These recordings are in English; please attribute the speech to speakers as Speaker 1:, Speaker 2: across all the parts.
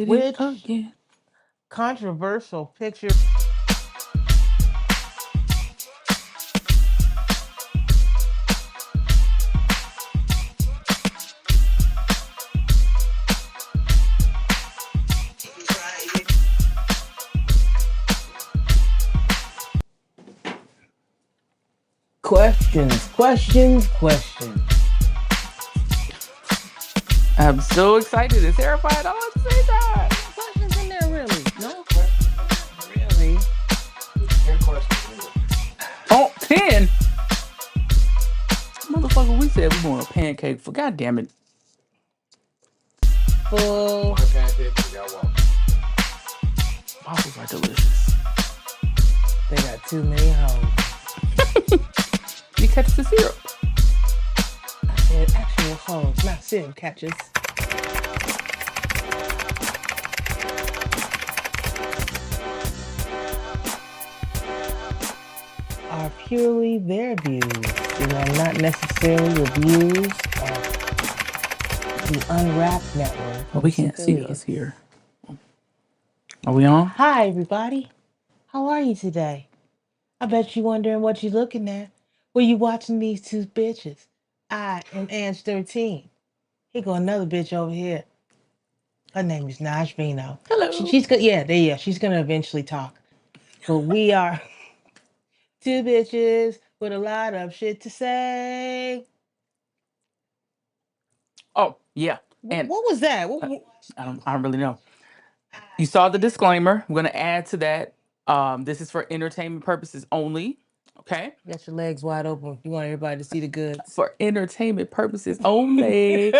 Speaker 1: did it
Speaker 2: Which
Speaker 1: again.
Speaker 2: controversial picture? Questions.
Speaker 1: I'm so excited and terrified all at the same time.
Speaker 2: Questions in there, really? No? Really?
Speaker 3: 10 questions.
Speaker 1: Oh, 10. Motherfucker, we said we want a pancake for goddamn it.
Speaker 2: Full.
Speaker 3: One pancake, we got one.
Speaker 1: Waffles are delicious.
Speaker 2: They got too many hoes.
Speaker 1: You catch the syrup.
Speaker 2: I said actual hoes, not syrup catchers. Are purely their views and are not necessarily the views of the Unwrapped Network.
Speaker 1: Well,
Speaker 2: and
Speaker 1: we
Speaker 2: its
Speaker 1: can't see us
Speaker 2: affiliates.
Speaker 1: here. Are we on?
Speaker 2: Hi, everybody. How are you today? I bet you wondering what you looking at. Well, you watching these two bitches. I am Ange 13. Here go another bitch over here. Her name is Naj Vino.
Speaker 1: Hello.
Speaker 2: She's good. Yeah, there. Yeah, she's gonna eventually talk. But we are two bitches with a lot of shit to say.
Speaker 1: Oh, yeah. And
Speaker 2: What was that?
Speaker 1: I don't really know. You saw the disclaimer. I'm going to add to that. This is for entertainment purposes only. Okay.
Speaker 2: Got your legs wide open. You want everybody to see the goods.
Speaker 1: For entertainment purposes only.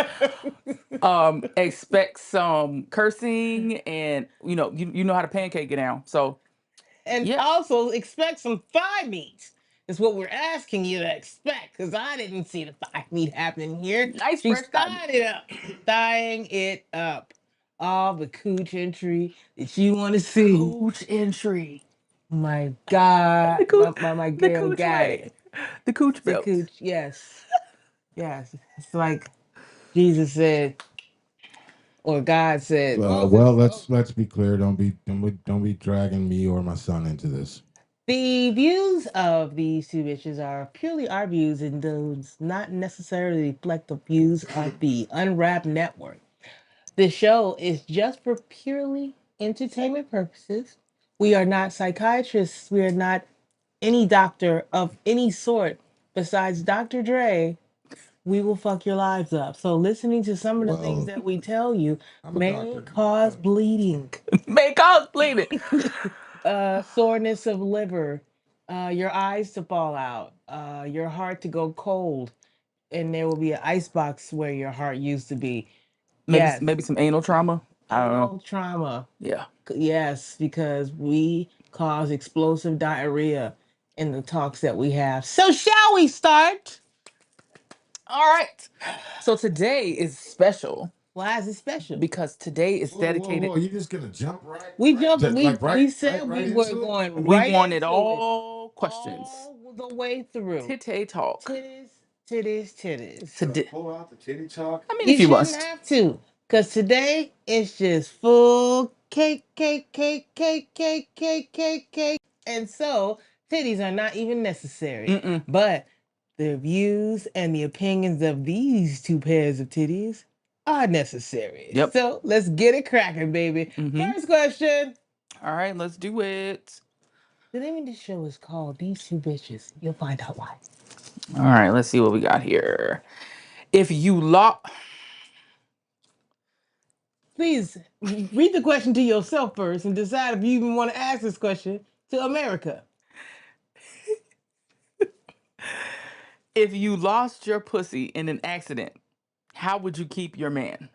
Speaker 1: Expect some cursing and you know how to pancake it now. So
Speaker 2: And
Speaker 1: yeah.
Speaker 2: also expect some thigh meat. Is what we're asking you to expect, because I didn't see the thigh meat happening here.
Speaker 1: Nice
Speaker 2: She's
Speaker 1: fresh time.
Speaker 2: thighed it up, thighing it up. All the cooch entry that you want to see.
Speaker 1: Cooch entry.
Speaker 2: My God,
Speaker 1: The cooch,
Speaker 2: my
Speaker 1: the
Speaker 2: girl
Speaker 1: cooch
Speaker 2: got
Speaker 1: ray.
Speaker 2: it.
Speaker 1: The cooch
Speaker 2: The
Speaker 1: belt.
Speaker 2: cooch, yes, yes. It's like Jesus said, or God said.
Speaker 3: Well, let's be clear. Don't be dragging me or my son into this.
Speaker 2: The views of these two bitches are purely our views and does not necessarily reflect the views of the Unwrapped Network. The show is just for purely entertainment purposes. We are not psychiatrists. We are not any doctor of any sort besides Dr. Dre. We will fuck your lives up. So listening to some of the things
Speaker 3: Well,
Speaker 2: that we tell you
Speaker 3: I'm a
Speaker 2: may
Speaker 3: doctor.
Speaker 2: cause bleeding.
Speaker 1: Make us bleed it.
Speaker 2: Soreness of liver, your eyes to fall out, your heart to go cold, and there will be an ice box where your heart used to be. Yes,
Speaker 1: Maybe some anal trauma. I don't know.
Speaker 2: anal trauma.
Speaker 1: Yeah.
Speaker 2: Yes, because we cause explosive diarrhea in the talks that we have. So shall we start?
Speaker 1: All right. So today is special
Speaker 2: Why is it special?
Speaker 1: because today is dedicated.
Speaker 3: Whoa! You just gonna jump
Speaker 2: We jumped.
Speaker 3: right
Speaker 2: We said
Speaker 3: right
Speaker 2: we were
Speaker 3: into it?
Speaker 2: going
Speaker 1: We
Speaker 2: right
Speaker 1: wanted
Speaker 2: into it
Speaker 1: all questions.
Speaker 2: all the way through.
Speaker 1: Titty talk.
Speaker 2: Titties.
Speaker 3: Should I
Speaker 1: Today.
Speaker 3: pull out the titty talk?
Speaker 1: I mean,
Speaker 2: You
Speaker 1: if you
Speaker 2: shouldn't
Speaker 1: must.
Speaker 2: have to, because today it's just full cake. And so titties are not even necessary.
Speaker 1: Mm-mm.
Speaker 2: But the views and the opinions of these two pairs of titties are necessary.
Speaker 1: Yep.
Speaker 2: So let's get it cracking, baby.
Speaker 1: Mm-hmm.
Speaker 2: First question.
Speaker 1: All right, let's do it.
Speaker 2: The name of this show is called These Two Bitches. You'll find out why.
Speaker 1: All right, let's see what we got here. If you lost.
Speaker 2: Please read the question to yourself first and decide if you even want to ask this question to America.
Speaker 1: If you lost your pussy in an accident, how would you keep your man?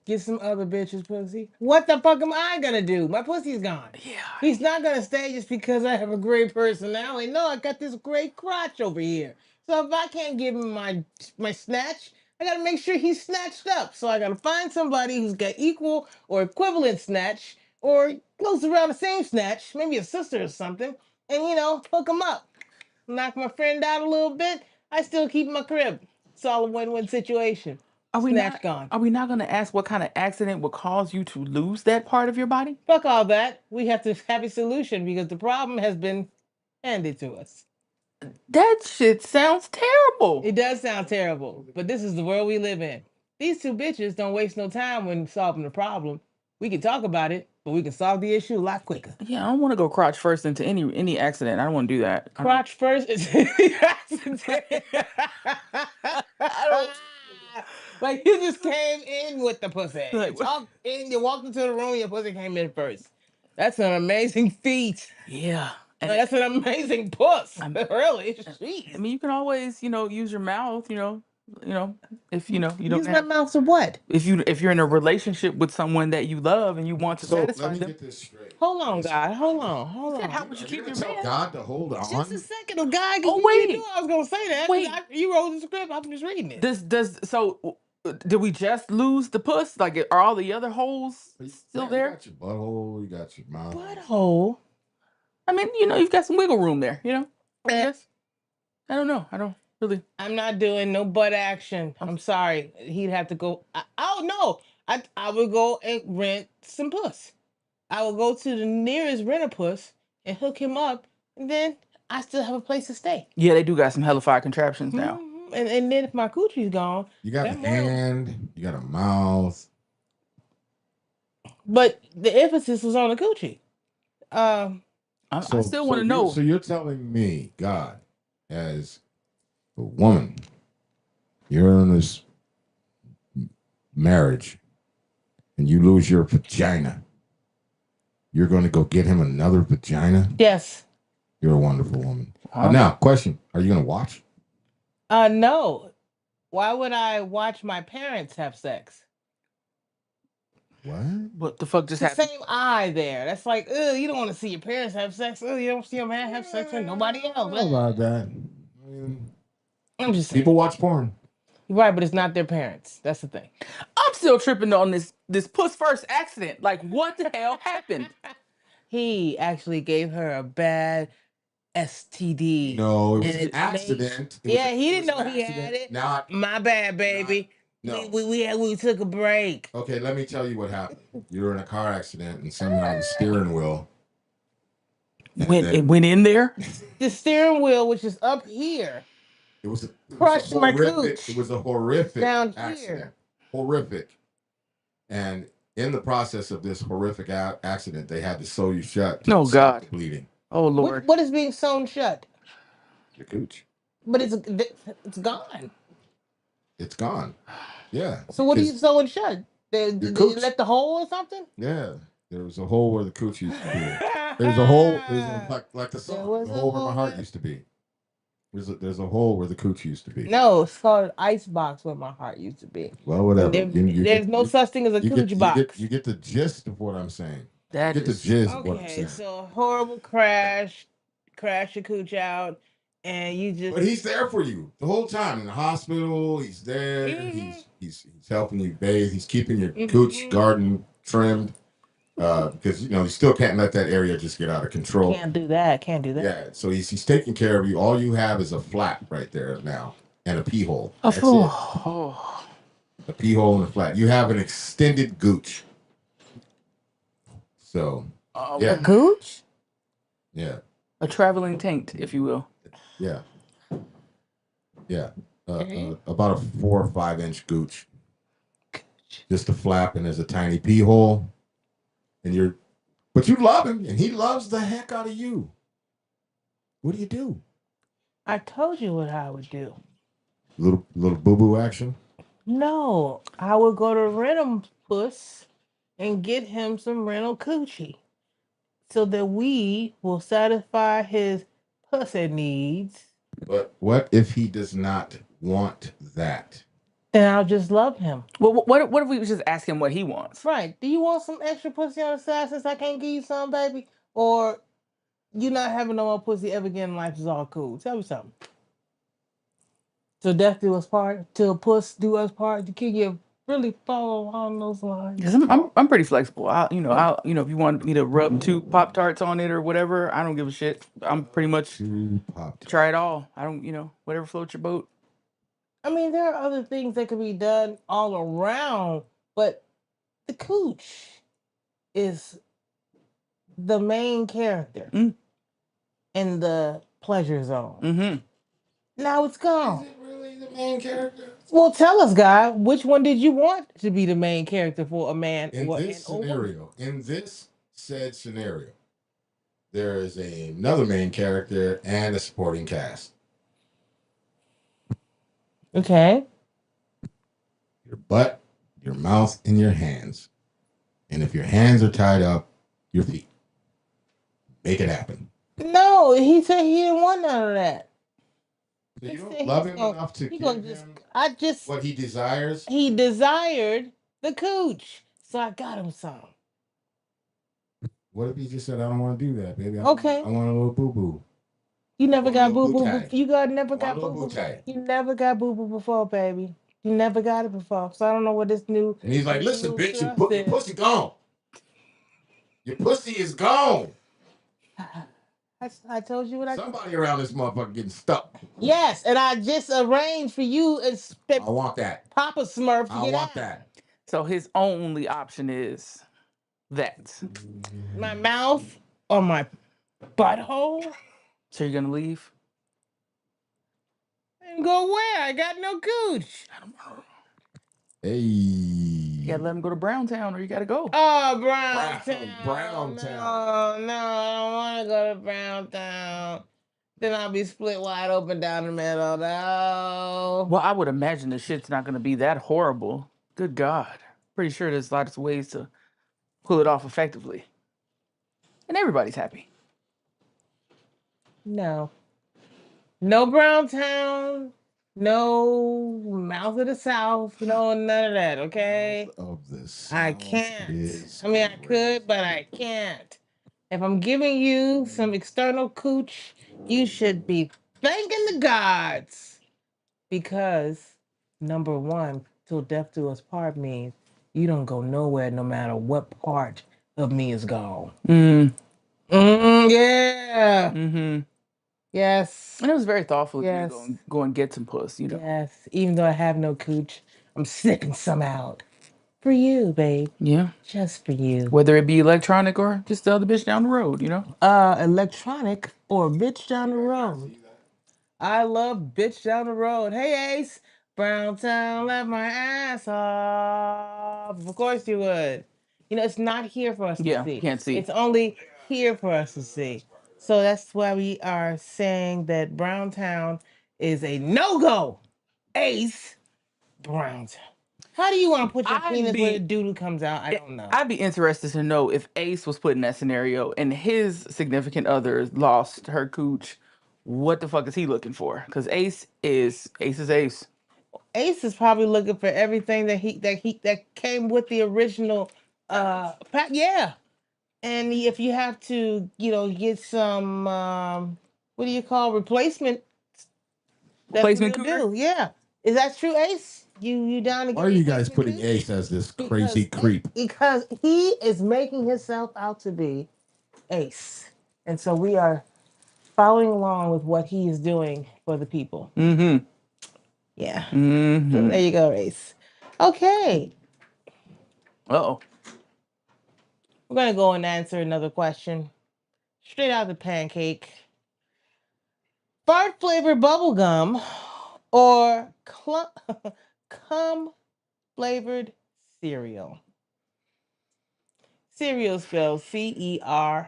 Speaker 2: Get some other bitches pussy. What the fuck am I gonna do? My pussy's gone.
Speaker 1: Yeah.
Speaker 2: He's not gonna stay just because I have a great personality. No, I got this great crotch over here. So if I can't give him my snatch, I gotta make sure he's snatched up. So I gotta find somebody who's got equal or equivalent snatch or close around the same snatch, maybe a sister or something, and hook him up. Knock my friend out a little bit. I still keep my crib. It's all a win-win situation.
Speaker 1: Are we
Speaker 2: Snatch
Speaker 1: not?
Speaker 2: gone.
Speaker 1: Are we not going to ask what kind of accident would cause you to lose that part of your body?
Speaker 2: Fuck all that. We have to have a solution because the problem has been handed to us.
Speaker 1: That shit sounds terrible.
Speaker 2: It does sound terrible, but this is the world we live in. These two bitches don't waste no time when solving the problem. We can talk about it, but we can solve the issue a lot quicker.
Speaker 1: Yeah, I don't want to go crotch first into any accident. I don't want to do that.
Speaker 2: Crotch first is like you just came in with the pussy.
Speaker 1: Like,
Speaker 2: You walked into the room, your pussy came in first. That's an amazing feat.
Speaker 1: Yeah. And
Speaker 2: That's an amazing puss. Really.
Speaker 1: I
Speaker 2: Jeez.
Speaker 1: mean, you can always, use your mouth, if you don't
Speaker 2: Use my
Speaker 1: have,
Speaker 2: mouth to what?
Speaker 1: if you're in a relationship with someone that you love and you want to
Speaker 3: So let
Speaker 1: satisfy
Speaker 3: me
Speaker 1: them.
Speaker 3: get this straight.
Speaker 2: Hold on, God. Hold on.
Speaker 1: Said, how would you
Speaker 3: Are
Speaker 1: keep
Speaker 3: you
Speaker 1: your
Speaker 3: gonna tell
Speaker 1: man?
Speaker 3: God to hold on?
Speaker 2: Just a second, oh God.
Speaker 1: Oh,
Speaker 2: You
Speaker 1: wait.
Speaker 2: knew I was gonna say that.
Speaker 1: Wait.
Speaker 2: You wrote the script. I'm just reading it.
Speaker 1: So did we just lose the puss? Like, are all the other holes still
Speaker 3: Yeah,
Speaker 1: there?
Speaker 3: You got your butthole. You got your mouth.
Speaker 2: Butthole.
Speaker 1: I mean, you've got some wiggle room there, I
Speaker 2: Eh.
Speaker 1: guess. I don't know. I don't really.
Speaker 2: I'm not doing no butt action. I'm sorry. He'd have to go. Oh no. I would go and rent some puss. I will go to the nearest rent-a-puss and hook him up, and then I still have a place to stay.
Speaker 1: Yeah, they do got some hellified contraptions now.
Speaker 2: And then if my coochie's gone,
Speaker 3: You got a
Speaker 2: that more-
Speaker 3: hand. You got a mouth.
Speaker 2: but the emphasis was on the coochie.
Speaker 1: I still want to know.
Speaker 3: So you're telling me, God, as a woman, you're in this marriage, and you lose your vagina. You're going to go get him another vagina?
Speaker 2: Yes.
Speaker 3: You're a wonderful woman.
Speaker 1: Wow.
Speaker 3: Now, question: are you going to watch?
Speaker 2: No. Why would I watch my parents have sex?
Speaker 1: What the fuck just
Speaker 2: It's
Speaker 1: happened?
Speaker 2: the same eye there. That's like, you don't want to see your parents have sex. You don't see a man have sex with nobody else.
Speaker 3: I don't know about that. I mean,
Speaker 2: I'm just saying.
Speaker 3: people watch porn.
Speaker 2: Right, but it's not their parents. That's the thing.
Speaker 1: I'm still tripping on this puss first accident. Like, what the hell happened?
Speaker 2: He actually gave her a bad STD.
Speaker 3: No, it was
Speaker 2: And
Speaker 3: an accident.
Speaker 2: he didn't know he had it.
Speaker 3: Not
Speaker 2: My bad, baby.
Speaker 3: No.
Speaker 2: We took a break.
Speaker 3: Okay, let me tell you what happened. You were in a car accident, and somehow the steering wheel
Speaker 1: It went in there.
Speaker 2: The steering wheel, which is up here,
Speaker 3: It was a
Speaker 2: crushed my
Speaker 3: horrific.
Speaker 2: cooch
Speaker 3: It was a horrific
Speaker 2: down
Speaker 3: accident.
Speaker 2: here.
Speaker 3: Horrific. And in the process of this horrific accident, they had to sew you shut. To
Speaker 1: Oh,
Speaker 3: stop
Speaker 1: God.
Speaker 3: the bleeding.
Speaker 1: Oh, Lord.
Speaker 2: What is being sewn shut?
Speaker 3: Your cooch.
Speaker 2: But it's gone.
Speaker 3: It's gone. Yeah.
Speaker 2: So what are you
Speaker 3: It's-
Speaker 2: sewing shut? They
Speaker 3: cooch.
Speaker 2: left the hole or something?
Speaker 3: Yeah. There was a hole where the cooch used to be. There's a hole. Like the song.
Speaker 2: was
Speaker 3: The
Speaker 2: a
Speaker 3: hole where my
Speaker 2: hole
Speaker 3: heart
Speaker 2: where-
Speaker 3: used to be. There's a hole where the cooch used to be.
Speaker 2: No, it's called an ice box where my heart used to be.
Speaker 3: Well, whatever.
Speaker 2: There's no such thing as a cooch box.
Speaker 3: You get the gist of what I'm saying.
Speaker 1: That
Speaker 3: You get the
Speaker 1: is
Speaker 3: gist of what I'm
Speaker 2: Okay,
Speaker 3: saying.
Speaker 2: so a horrible crash your cooch out, and you just.
Speaker 3: But he's there for you the whole time in the hospital. He's there.
Speaker 2: Mhm.
Speaker 3: He's helping you bathe. He's keeping your cooch garden trimmed because you still can't let that area just get out of control.
Speaker 2: Can't do that.
Speaker 3: Yeah, so he's taking care of you. All you have is a flap right there now and a pee hole.
Speaker 1: a
Speaker 3: That's
Speaker 1: fool.
Speaker 3: it.
Speaker 1: Oh.
Speaker 3: A pee hole and a flat. You have an extended gooch. So yeah,
Speaker 2: A gooch?
Speaker 3: yeah,
Speaker 1: A traveling taint, if you will.
Speaker 3: yeah, yeah.
Speaker 2: Okay.
Speaker 3: About a 4 or 5 inch gooch. Just a flap, and there's a tiny pee hole. And but you love him, and he loves the heck out of you. What do you do?
Speaker 2: I told you what I would do.
Speaker 3: Little boo boo action.
Speaker 2: No, I would go to Renum Puss and get him some rental coochie so that we will satisfy his pussy needs.
Speaker 3: But what if he does not want that?
Speaker 2: Then I'll just love him.
Speaker 1: Well, what if we just ask him what he wants?
Speaker 2: Right. Do you want some extra pussy on the side since I can't give you some, baby? Or you not having no more pussy ever again in life is all cool? Tell me something. Till death do us part, till puss do us part. Can you really follow along those lines?
Speaker 1: Because I'm pretty flexible. I'll if you want me to rub 2 Pop-Tarts on it or whatever, I don't give a shit. I'm pretty much
Speaker 3: 2 Pop-Tarts.
Speaker 1: try it all. I don't, whatever floats your boat.
Speaker 2: I mean, there are other things that could be done all around, but the cooch is the main character
Speaker 1: Mm.
Speaker 2: in the pleasure zone.
Speaker 1: Mm-hmm.
Speaker 2: Now it's
Speaker 3: Is
Speaker 2: gone.
Speaker 3: it really the main character?
Speaker 2: Well, tell us, guy, which one did you want to be the main character for a man
Speaker 3: In
Speaker 2: or
Speaker 3: this
Speaker 2: a woman?
Speaker 3: scenario, in this said scenario, there is another main character and a supporting cast.
Speaker 2: Okay.
Speaker 3: Your butt, your mouth, and your hands. And if your hands are tied up, your feet. Make it happen.
Speaker 2: No, he said he didn't want none of that.
Speaker 3: So
Speaker 2: He
Speaker 3: you
Speaker 2: said
Speaker 3: don't love him
Speaker 2: gonna,
Speaker 3: enough to
Speaker 2: he
Speaker 3: give
Speaker 2: gonna just.
Speaker 3: him
Speaker 2: I just.
Speaker 3: what he desires.
Speaker 2: He desired the cooch, so I got him some.
Speaker 3: What if he just said, I don't want to do that, baby?
Speaker 2: Okay.
Speaker 3: I want a little boo boo.
Speaker 2: You never
Speaker 3: Want a
Speaker 2: got
Speaker 3: little
Speaker 2: boo boo.
Speaker 3: boo-tie.
Speaker 2: You got never
Speaker 3: I want a
Speaker 2: got
Speaker 3: little
Speaker 2: boo boo.
Speaker 3: boo-tie.
Speaker 2: You never got boo boo before, baby. You never got it before. So I don't know what this new.
Speaker 3: And he's like, listen,
Speaker 2: new
Speaker 3: bitch, your
Speaker 2: trust is.
Speaker 3: pussy gone. Your pussy is gone.
Speaker 2: I told you what I.
Speaker 3: Somebody around this motherfucker getting stuck.
Speaker 2: Yes, and I just arranged for you and
Speaker 3: I want that.
Speaker 2: Papa Smurf to
Speaker 3: I
Speaker 2: get
Speaker 3: want
Speaker 2: out.
Speaker 3: that.
Speaker 1: So his only option is that.
Speaker 2: My mouth or my butthole.
Speaker 1: So you're gonna leave?
Speaker 2: And go where? I got no cooch.
Speaker 1: I don't know.
Speaker 3: Hey.
Speaker 1: You gotta let him go to Browntown, or you gotta go.
Speaker 2: Oh, Browntown.
Speaker 3: Browntown.
Speaker 2: No, I don't want to go to Browntown. Then I'll be split wide open down the middle, though.
Speaker 1: Well, I would imagine the shit's not gonna be that horrible. Good God. Pretty sure there's lots of ways to pull it off effectively. And everybody's happy.
Speaker 2: No. No Browntown. No Mouth of the South. No, none of that, okay?
Speaker 3: Mouth of the South
Speaker 2: I can't.
Speaker 3: is
Speaker 2: I mean, I
Speaker 3: crazy.
Speaker 2: could, but I can't. If I'm giving you some external cooch, you should be thanking the gods. Because, number one, till death do us part means you don't go nowhere no matter what part of me is gone. Yeah.
Speaker 1: Mm-hmm.
Speaker 2: Yes.
Speaker 1: And it was very thoughtful of you to
Speaker 2: Yes.
Speaker 1: go and get some puss, you know.
Speaker 2: Yes. Even though I have no cooch, I'm snipping some out. For you, babe.
Speaker 1: Yeah.
Speaker 2: Just for you.
Speaker 1: Whether it be electronic or just the other bitch down the road, you know?
Speaker 2: Electronic or bitch down the road. I love bitch down the road. Hey, Ace. Browntown left my ass off. Of course you would. You know, it's not here for us to
Speaker 1: Yeah,
Speaker 2: see.
Speaker 1: can't see.
Speaker 2: It's only here for us to see. So that's why we are saying that Browntown is a no-go. Ace. Browntown. How do you want to put your penis where the doodle comes out? I don't know.
Speaker 1: I'd be interested to know if Ace was put in that scenario and his significant other lost her cooch. What the fuck is he looking for? Because Ace is Ace.
Speaker 2: Ace is probably looking for everything that came with the original yeah. And if you have to, get some what do you call replacement, that's
Speaker 1: Replacement
Speaker 2: what he'll
Speaker 1: cougar?
Speaker 2: do. Yeah. Is that true, Ace? You down to
Speaker 3: Why
Speaker 2: get
Speaker 3: are you guys
Speaker 2: replacement
Speaker 3: putting
Speaker 2: cooch?
Speaker 3: Ace as this crazy creep?
Speaker 2: Because he is making himself out to be Ace. And so we are following along with what he is doing for the people.
Speaker 1: Mm-hmm.
Speaker 2: Yeah.
Speaker 1: Mm-hmm.
Speaker 2: So there you go, Ace. Okay.
Speaker 1: Uh-oh.
Speaker 2: We're going to go and answer another question. Straight out of the pancake. Fart flavored bubble gum or cum flavored cereal? Cereal spelled Cerial.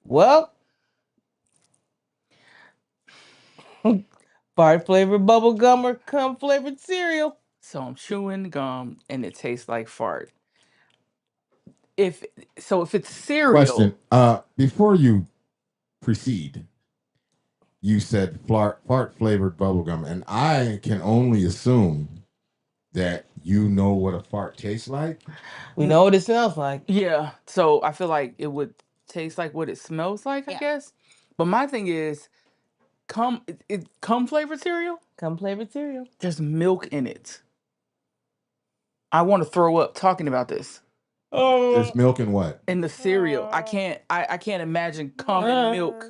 Speaker 2: Well, fart flavored bubble gum or cum flavored cereal?
Speaker 1: So I'm chewing gum and it tastes like fart. If it's cereal.
Speaker 3: Question. Before you proceed, you said fart flavored bubblegum, and I can only assume that you know what a fart tastes like.
Speaker 2: We know what it smells like.
Speaker 1: Yeah. So I feel like it would taste like what it smells like, I
Speaker 2: Yeah.
Speaker 1: guess. But my thing is, cum flavored cereal?
Speaker 2: Cum flavored cereal.
Speaker 1: There's milk in it. I want to throw up talking about this.
Speaker 3: There's milk in what?
Speaker 1: In the cereal. I can't imagine cum and milk.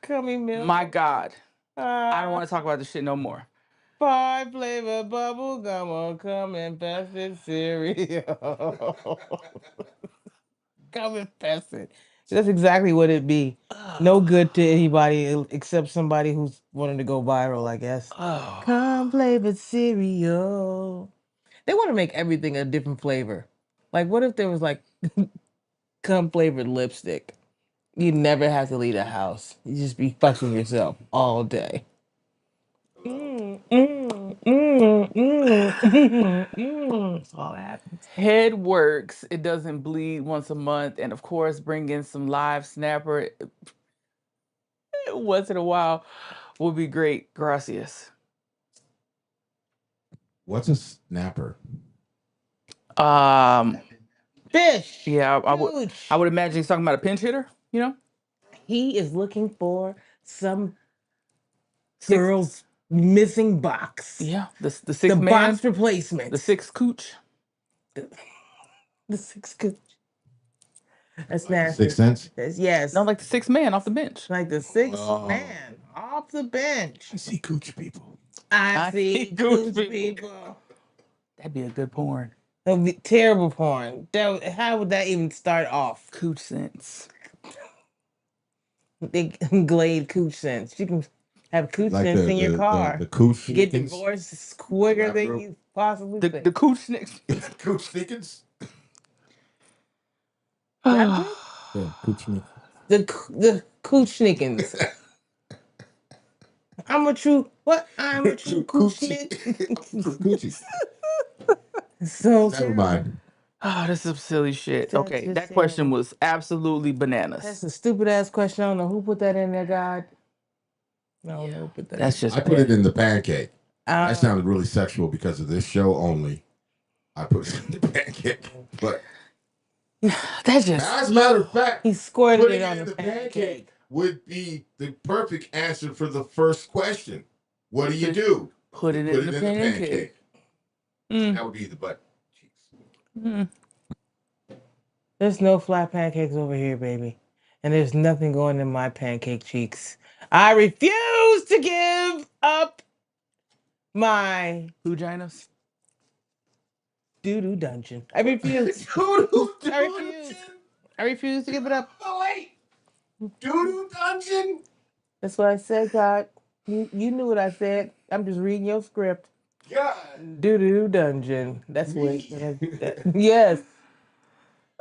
Speaker 2: Gummy milk.
Speaker 1: My God. I don't
Speaker 2: Uh,
Speaker 1: want to talk about this shit no more.
Speaker 2: 5-flavor bubble gum will come in pested cereal. Come in pested. That's exactly what it'd be. No good to anybody except somebody who's wanting to go viral, I guess.
Speaker 1: Oh.
Speaker 2: Come flavored cereal. They want to make everything a different flavor. Like, what if there was like cum flavored lipstick? You never have to leave the house. You just be fucking yourself all day. That's all that happens.
Speaker 1: Head works. It doesn't bleed once a month. And of course, bring in some live snapper once in a while would be great. Gracias.
Speaker 3: What's a snapper?
Speaker 2: Fish.
Speaker 1: Yeah, I
Speaker 2: Huge.
Speaker 1: would imagine he's talking about a pinch hitter, you know?
Speaker 2: He is looking for some
Speaker 1: Six,
Speaker 2: girl's missing box.
Speaker 1: yeah, the
Speaker 2: The
Speaker 1: sixth man,
Speaker 2: box replacement.
Speaker 1: the sixth cooch.
Speaker 2: The sixth coach. That's
Speaker 3: Like the
Speaker 2: nasty.
Speaker 3: Sixth Sense?
Speaker 2: Yes.
Speaker 1: Not like the sixth man off the bench.
Speaker 2: Like the sixth
Speaker 3: Oh.
Speaker 2: man off the bench.
Speaker 3: I see cooch people.
Speaker 2: I see
Speaker 1: cooch
Speaker 2: cooch
Speaker 1: people.
Speaker 2: people.
Speaker 1: That'd be a good porn.
Speaker 2: That would be terrible porn. How would that even start off?
Speaker 1: Cooch sense.
Speaker 2: They Glade cooch sense. You can have cooch
Speaker 3: Like
Speaker 2: sense in your car.
Speaker 3: the cooch
Speaker 2: Get
Speaker 3: sneakins.
Speaker 2: divorced quicker than
Speaker 3: Rapper.
Speaker 2: you possibly
Speaker 1: The
Speaker 2: think.
Speaker 1: cooch snicks.
Speaker 3: Cooch sneakins?
Speaker 2: Rap group?
Speaker 3: Yeah, cooch sneakins.
Speaker 2: The cooch snickins. I'm a true what? I'm a true cooch snick.
Speaker 3: Coochie.
Speaker 2: So
Speaker 3: Never mind.
Speaker 1: Oh, this is some silly shit.
Speaker 2: That's
Speaker 1: Okay,
Speaker 2: just
Speaker 1: that question
Speaker 2: terrible.
Speaker 1: was absolutely
Speaker 2: That's
Speaker 1: bananas.
Speaker 2: a stupid ass question. I don't know who put that in there, God. I don't know who put that.
Speaker 1: That's just
Speaker 3: I put it in the pancake.
Speaker 2: Uh,
Speaker 3: That sounded really sexual because of this show only. I put it in the pancake. But
Speaker 1: that's just
Speaker 3: as a matter of fact,
Speaker 2: he squirted
Speaker 3: putting
Speaker 2: it
Speaker 3: it
Speaker 2: on
Speaker 3: in
Speaker 2: the
Speaker 3: the
Speaker 2: pancake.
Speaker 3: pancake would be the perfect answer for the first question. What do?
Speaker 1: put it in the pancake.
Speaker 3: That would be the butt cheeks.
Speaker 1: Mm.
Speaker 2: There's no flat pancakes over here, baby. And there's nothing going in my pancake cheeks. I refuse to give up my
Speaker 1: Vaginas.
Speaker 2: doo-doo dungeon. I refuse.
Speaker 3: Doo-doo
Speaker 2: I refuse. I refuse to give it up.
Speaker 3: Oh, wait. Doo-doo dungeon?
Speaker 2: That's what I said, God. You knew what I said. I'm just reading your script.
Speaker 3: God.
Speaker 2: Doo-doo dungeon. That's what. Yes.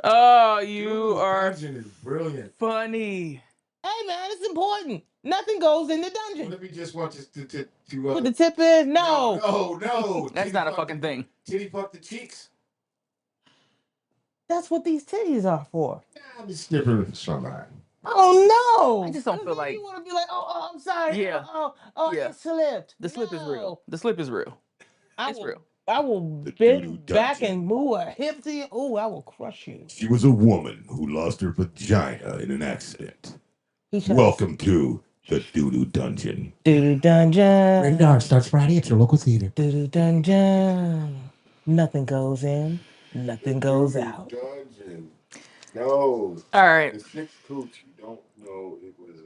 Speaker 1: Oh, you
Speaker 3: Doo-doo
Speaker 1: are
Speaker 3: dungeon is brilliant.
Speaker 1: funny.
Speaker 2: Hey man, it's important. Nothing goes in the
Speaker 3: What
Speaker 2: dungeon.
Speaker 3: if we just want to
Speaker 2: Put the tip in? No.
Speaker 3: no.
Speaker 1: That's
Speaker 3: Titty
Speaker 1: not a
Speaker 3: fuck
Speaker 1: fucking
Speaker 3: the-
Speaker 1: thing.
Speaker 3: Titty fuck the cheeks.
Speaker 2: That's what these titties are for.
Speaker 3: It's different from somebody.
Speaker 2: Oh no!
Speaker 1: I just don't
Speaker 2: 'Cause
Speaker 1: feel
Speaker 2: then
Speaker 1: like-
Speaker 2: you want to be like, I'm sorry.
Speaker 1: Yeah. Yeah.
Speaker 2: It slipped.
Speaker 1: The slip is real.
Speaker 2: No.
Speaker 1: The slip is real.
Speaker 2: I
Speaker 1: It's
Speaker 2: will,
Speaker 1: real.
Speaker 2: I will
Speaker 3: The doo-doo
Speaker 2: bend back
Speaker 3: dungeon.
Speaker 2: and move a hip to you. Oh, I will crush you.
Speaker 3: She was a woman who lost her vagina in an accident.
Speaker 2: He shall
Speaker 3: Welcome to the doo-doo dungeon.
Speaker 2: Doo-doo dungeon.
Speaker 3: Rated R starts Friday at your local theater.
Speaker 2: Doo-doo dungeon. Nothing goes in. Nothing goes out.
Speaker 3: Dungeon. No.
Speaker 1: All right.
Speaker 3: The sixth cooch, you don't know it was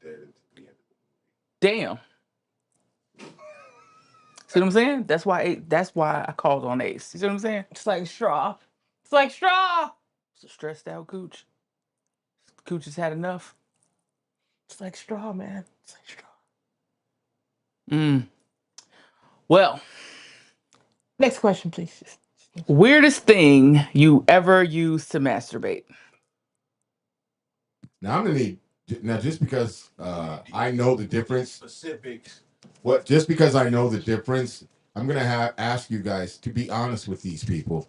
Speaker 3: dead at the end.
Speaker 1: Damn. See what I'm saying? That's why I called on Ace. You see what I'm saying?
Speaker 2: It's like straw. It's like straw.
Speaker 1: It's a stressed out cooch. Cooch has had enough.
Speaker 2: It's like straw, man. It's like straw.
Speaker 1: Well,
Speaker 2: Next question, please.
Speaker 1: weirdest thing you ever used to masturbate?
Speaker 3: Now I'm gonna need just because I know the difference. Specifics. Just because I know the difference, I'm gonna ask you guys to be honest with these people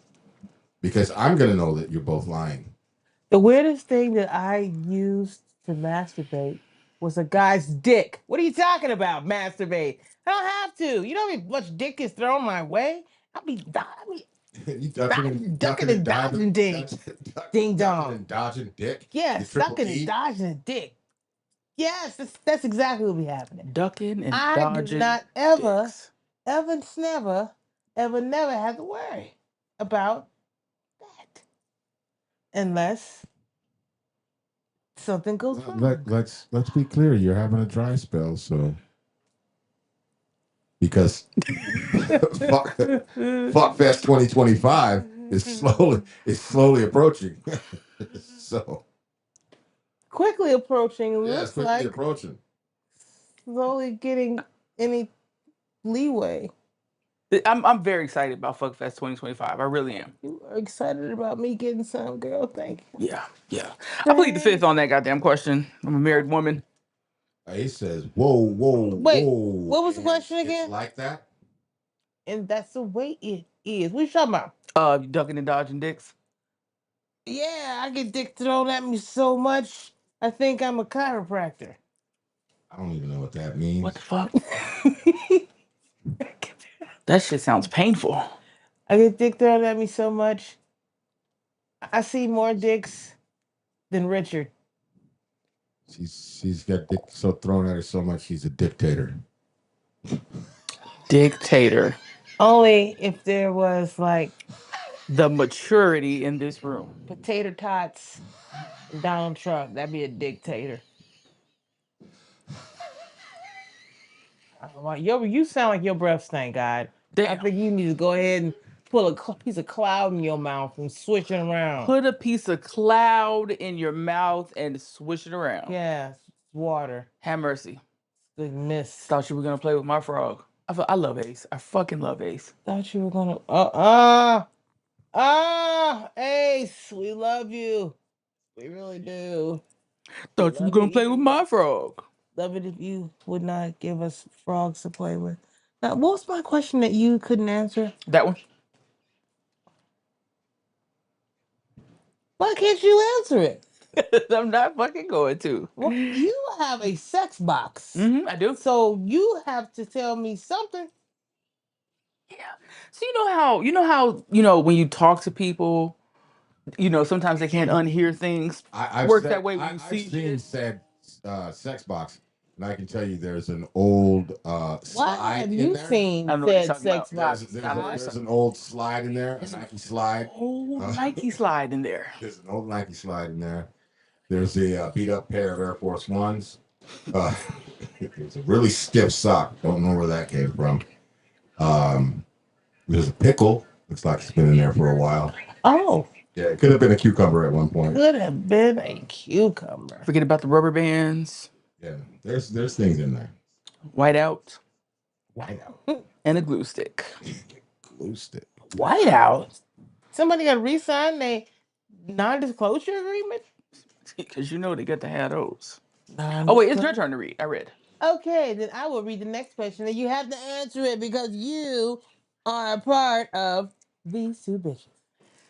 Speaker 3: because I'm gonna know that you're both lying.
Speaker 2: The weirdest thing that I used to masturbate was a guy's dick. What are you talking about? Masturbate? I don't have to. You know how much dick is thrown my way? I'll be
Speaker 3: You
Speaker 2: ducking and dodging dick. Ding dong.
Speaker 3: and dodging dick.
Speaker 2: Yes,
Speaker 3: Triple
Speaker 2: ducking
Speaker 3: D?
Speaker 2: and dodging a dick. Yes, that's exactly what will be happening.
Speaker 1: Ducking and
Speaker 2: I
Speaker 1: dodging.
Speaker 2: do not ever,
Speaker 1: dicks.
Speaker 2: ever, never have to worry about that. Unless something goes wrong.
Speaker 3: Let's be clear. You're having a dry spell, so because Fuck Fest 2025 is slowly approaching. So
Speaker 2: Quickly approaching.
Speaker 3: yeah, it's
Speaker 2: Looks
Speaker 3: quickly
Speaker 2: like
Speaker 3: approaching.
Speaker 2: slowly getting any leeway.
Speaker 1: I'm very excited about Fuckfest 2025. I really am.
Speaker 2: You are excited about me getting some, girl. Thank you.
Speaker 1: Yeah, yeah. I plead the fifth on that goddamn question. I'm a married woman.
Speaker 3: He says, "Whoa, whoa,
Speaker 2: Wait,
Speaker 3: whoa!"
Speaker 2: what was the question
Speaker 3: It's
Speaker 2: again?
Speaker 3: like that.
Speaker 2: And that's the way it is. What you talking about?
Speaker 1: Ducking and dodging dicks.
Speaker 2: Yeah, I get dick thrown at me so much. I think I'm a chiropractor.
Speaker 3: I don't even know what that means.
Speaker 1: What the fuck? That shit sounds painful.
Speaker 2: I get dick thrown at me so much. I see more dicks than Richard.
Speaker 3: She's got dick so thrown at her so much she's a dictator.
Speaker 1: Dictator.
Speaker 2: Only if there was like
Speaker 1: The maturity in this room.
Speaker 2: potato tots and Donald Trump. That'd be a dictator. You sound like your breath stank, God. I
Speaker 1: Damn.
Speaker 2: think you need to go ahead and pull a piece of cloud in your mouth and switch it around.
Speaker 1: Put a piece of cloud in your mouth and swish it around.
Speaker 2: Yeah, water.
Speaker 1: Have mercy.
Speaker 2: The mist.
Speaker 1: Thought you were gonna play with my frog. I love Ace. I fucking love Ace.
Speaker 2: Thought you were gonna. Ace, we love you. We really do.
Speaker 1: Thought you were gonna play with my frog.
Speaker 2: Love it if you would not give us frogs to play with. Now, what was my question that you couldn't answer?
Speaker 1: That one.
Speaker 2: Why can't you answer it?
Speaker 1: I'm not fucking going to.
Speaker 2: Well, you have a sex box.
Speaker 1: I do.
Speaker 2: So you have to tell me something.
Speaker 1: Yeah. So when you talk to people, sometimes they can't unhear things. Works that way when you see
Speaker 3: I've seen
Speaker 1: shit.
Speaker 3: said sex box, and I can tell you there's an old
Speaker 2: What
Speaker 3: slide
Speaker 2: have
Speaker 3: in
Speaker 2: you
Speaker 3: there.
Speaker 2: seen
Speaker 1: I don't know what you're
Speaker 2: said
Speaker 1: talking
Speaker 2: sex
Speaker 1: about.
Speaker 2: box?
Speaker 3: There's an old slide in there, a Nike slide.
Speaker 1: Old Nike slide in there.
Speaker 3: There's an old Nike slide in there. There's a beat up pair of Air Force Ones. It's a really stiff sock. Don't know where that came from. There's a pickle. Looks like it's been in there for a while.
Speaker 2: Oh,
Speaker 3: Yeah, it could have been a cucumber at one point.
Speaker 2: could have been a cucumber.
Speaker 1: Forget about the rubber bands.
Speaker 3: Yeah, there's things in there.
Speaker 1: Whiteout.
Speaker 3: Whiteout.
Speaker 1: And a glue stick.
Speaker 3: Glue stick.
Speaker 2: Whiteout. Somebody got to re-sign a non-disclosure agreement.
Speaker 1: Because they get to have those.
Speaker 2: Non-disclosure.
Speaker 1: Oh wait, it's your turn to read. I read.
Speaker 2: Okay, then I will read the next question, and you have to answer it because you are a part of these two bitches.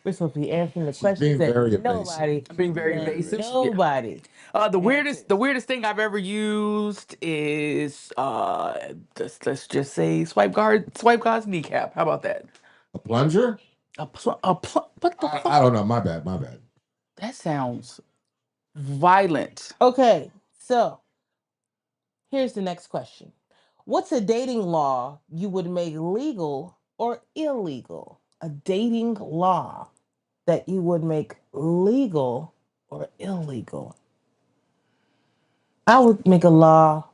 Speaker 2: We're supposed to be answering the questions that nobody.
Speaker 1: I'm being very evasive.
Speaker 2: Nobody.
Speaker 1: The weirdest thing I've ever used is let's just say swipe God's kneecap. How about that?
Speaker 3: A plunger?
Speaker 1: What the fuck?
Speaker 3: I don't know. My bad.
Speaker 1: That sounds violent.
Speaker 2: Okay, so here's the next question. What's a dating law you would make legal or illegal? A dating law that you would make legal or illegal? I would make a law.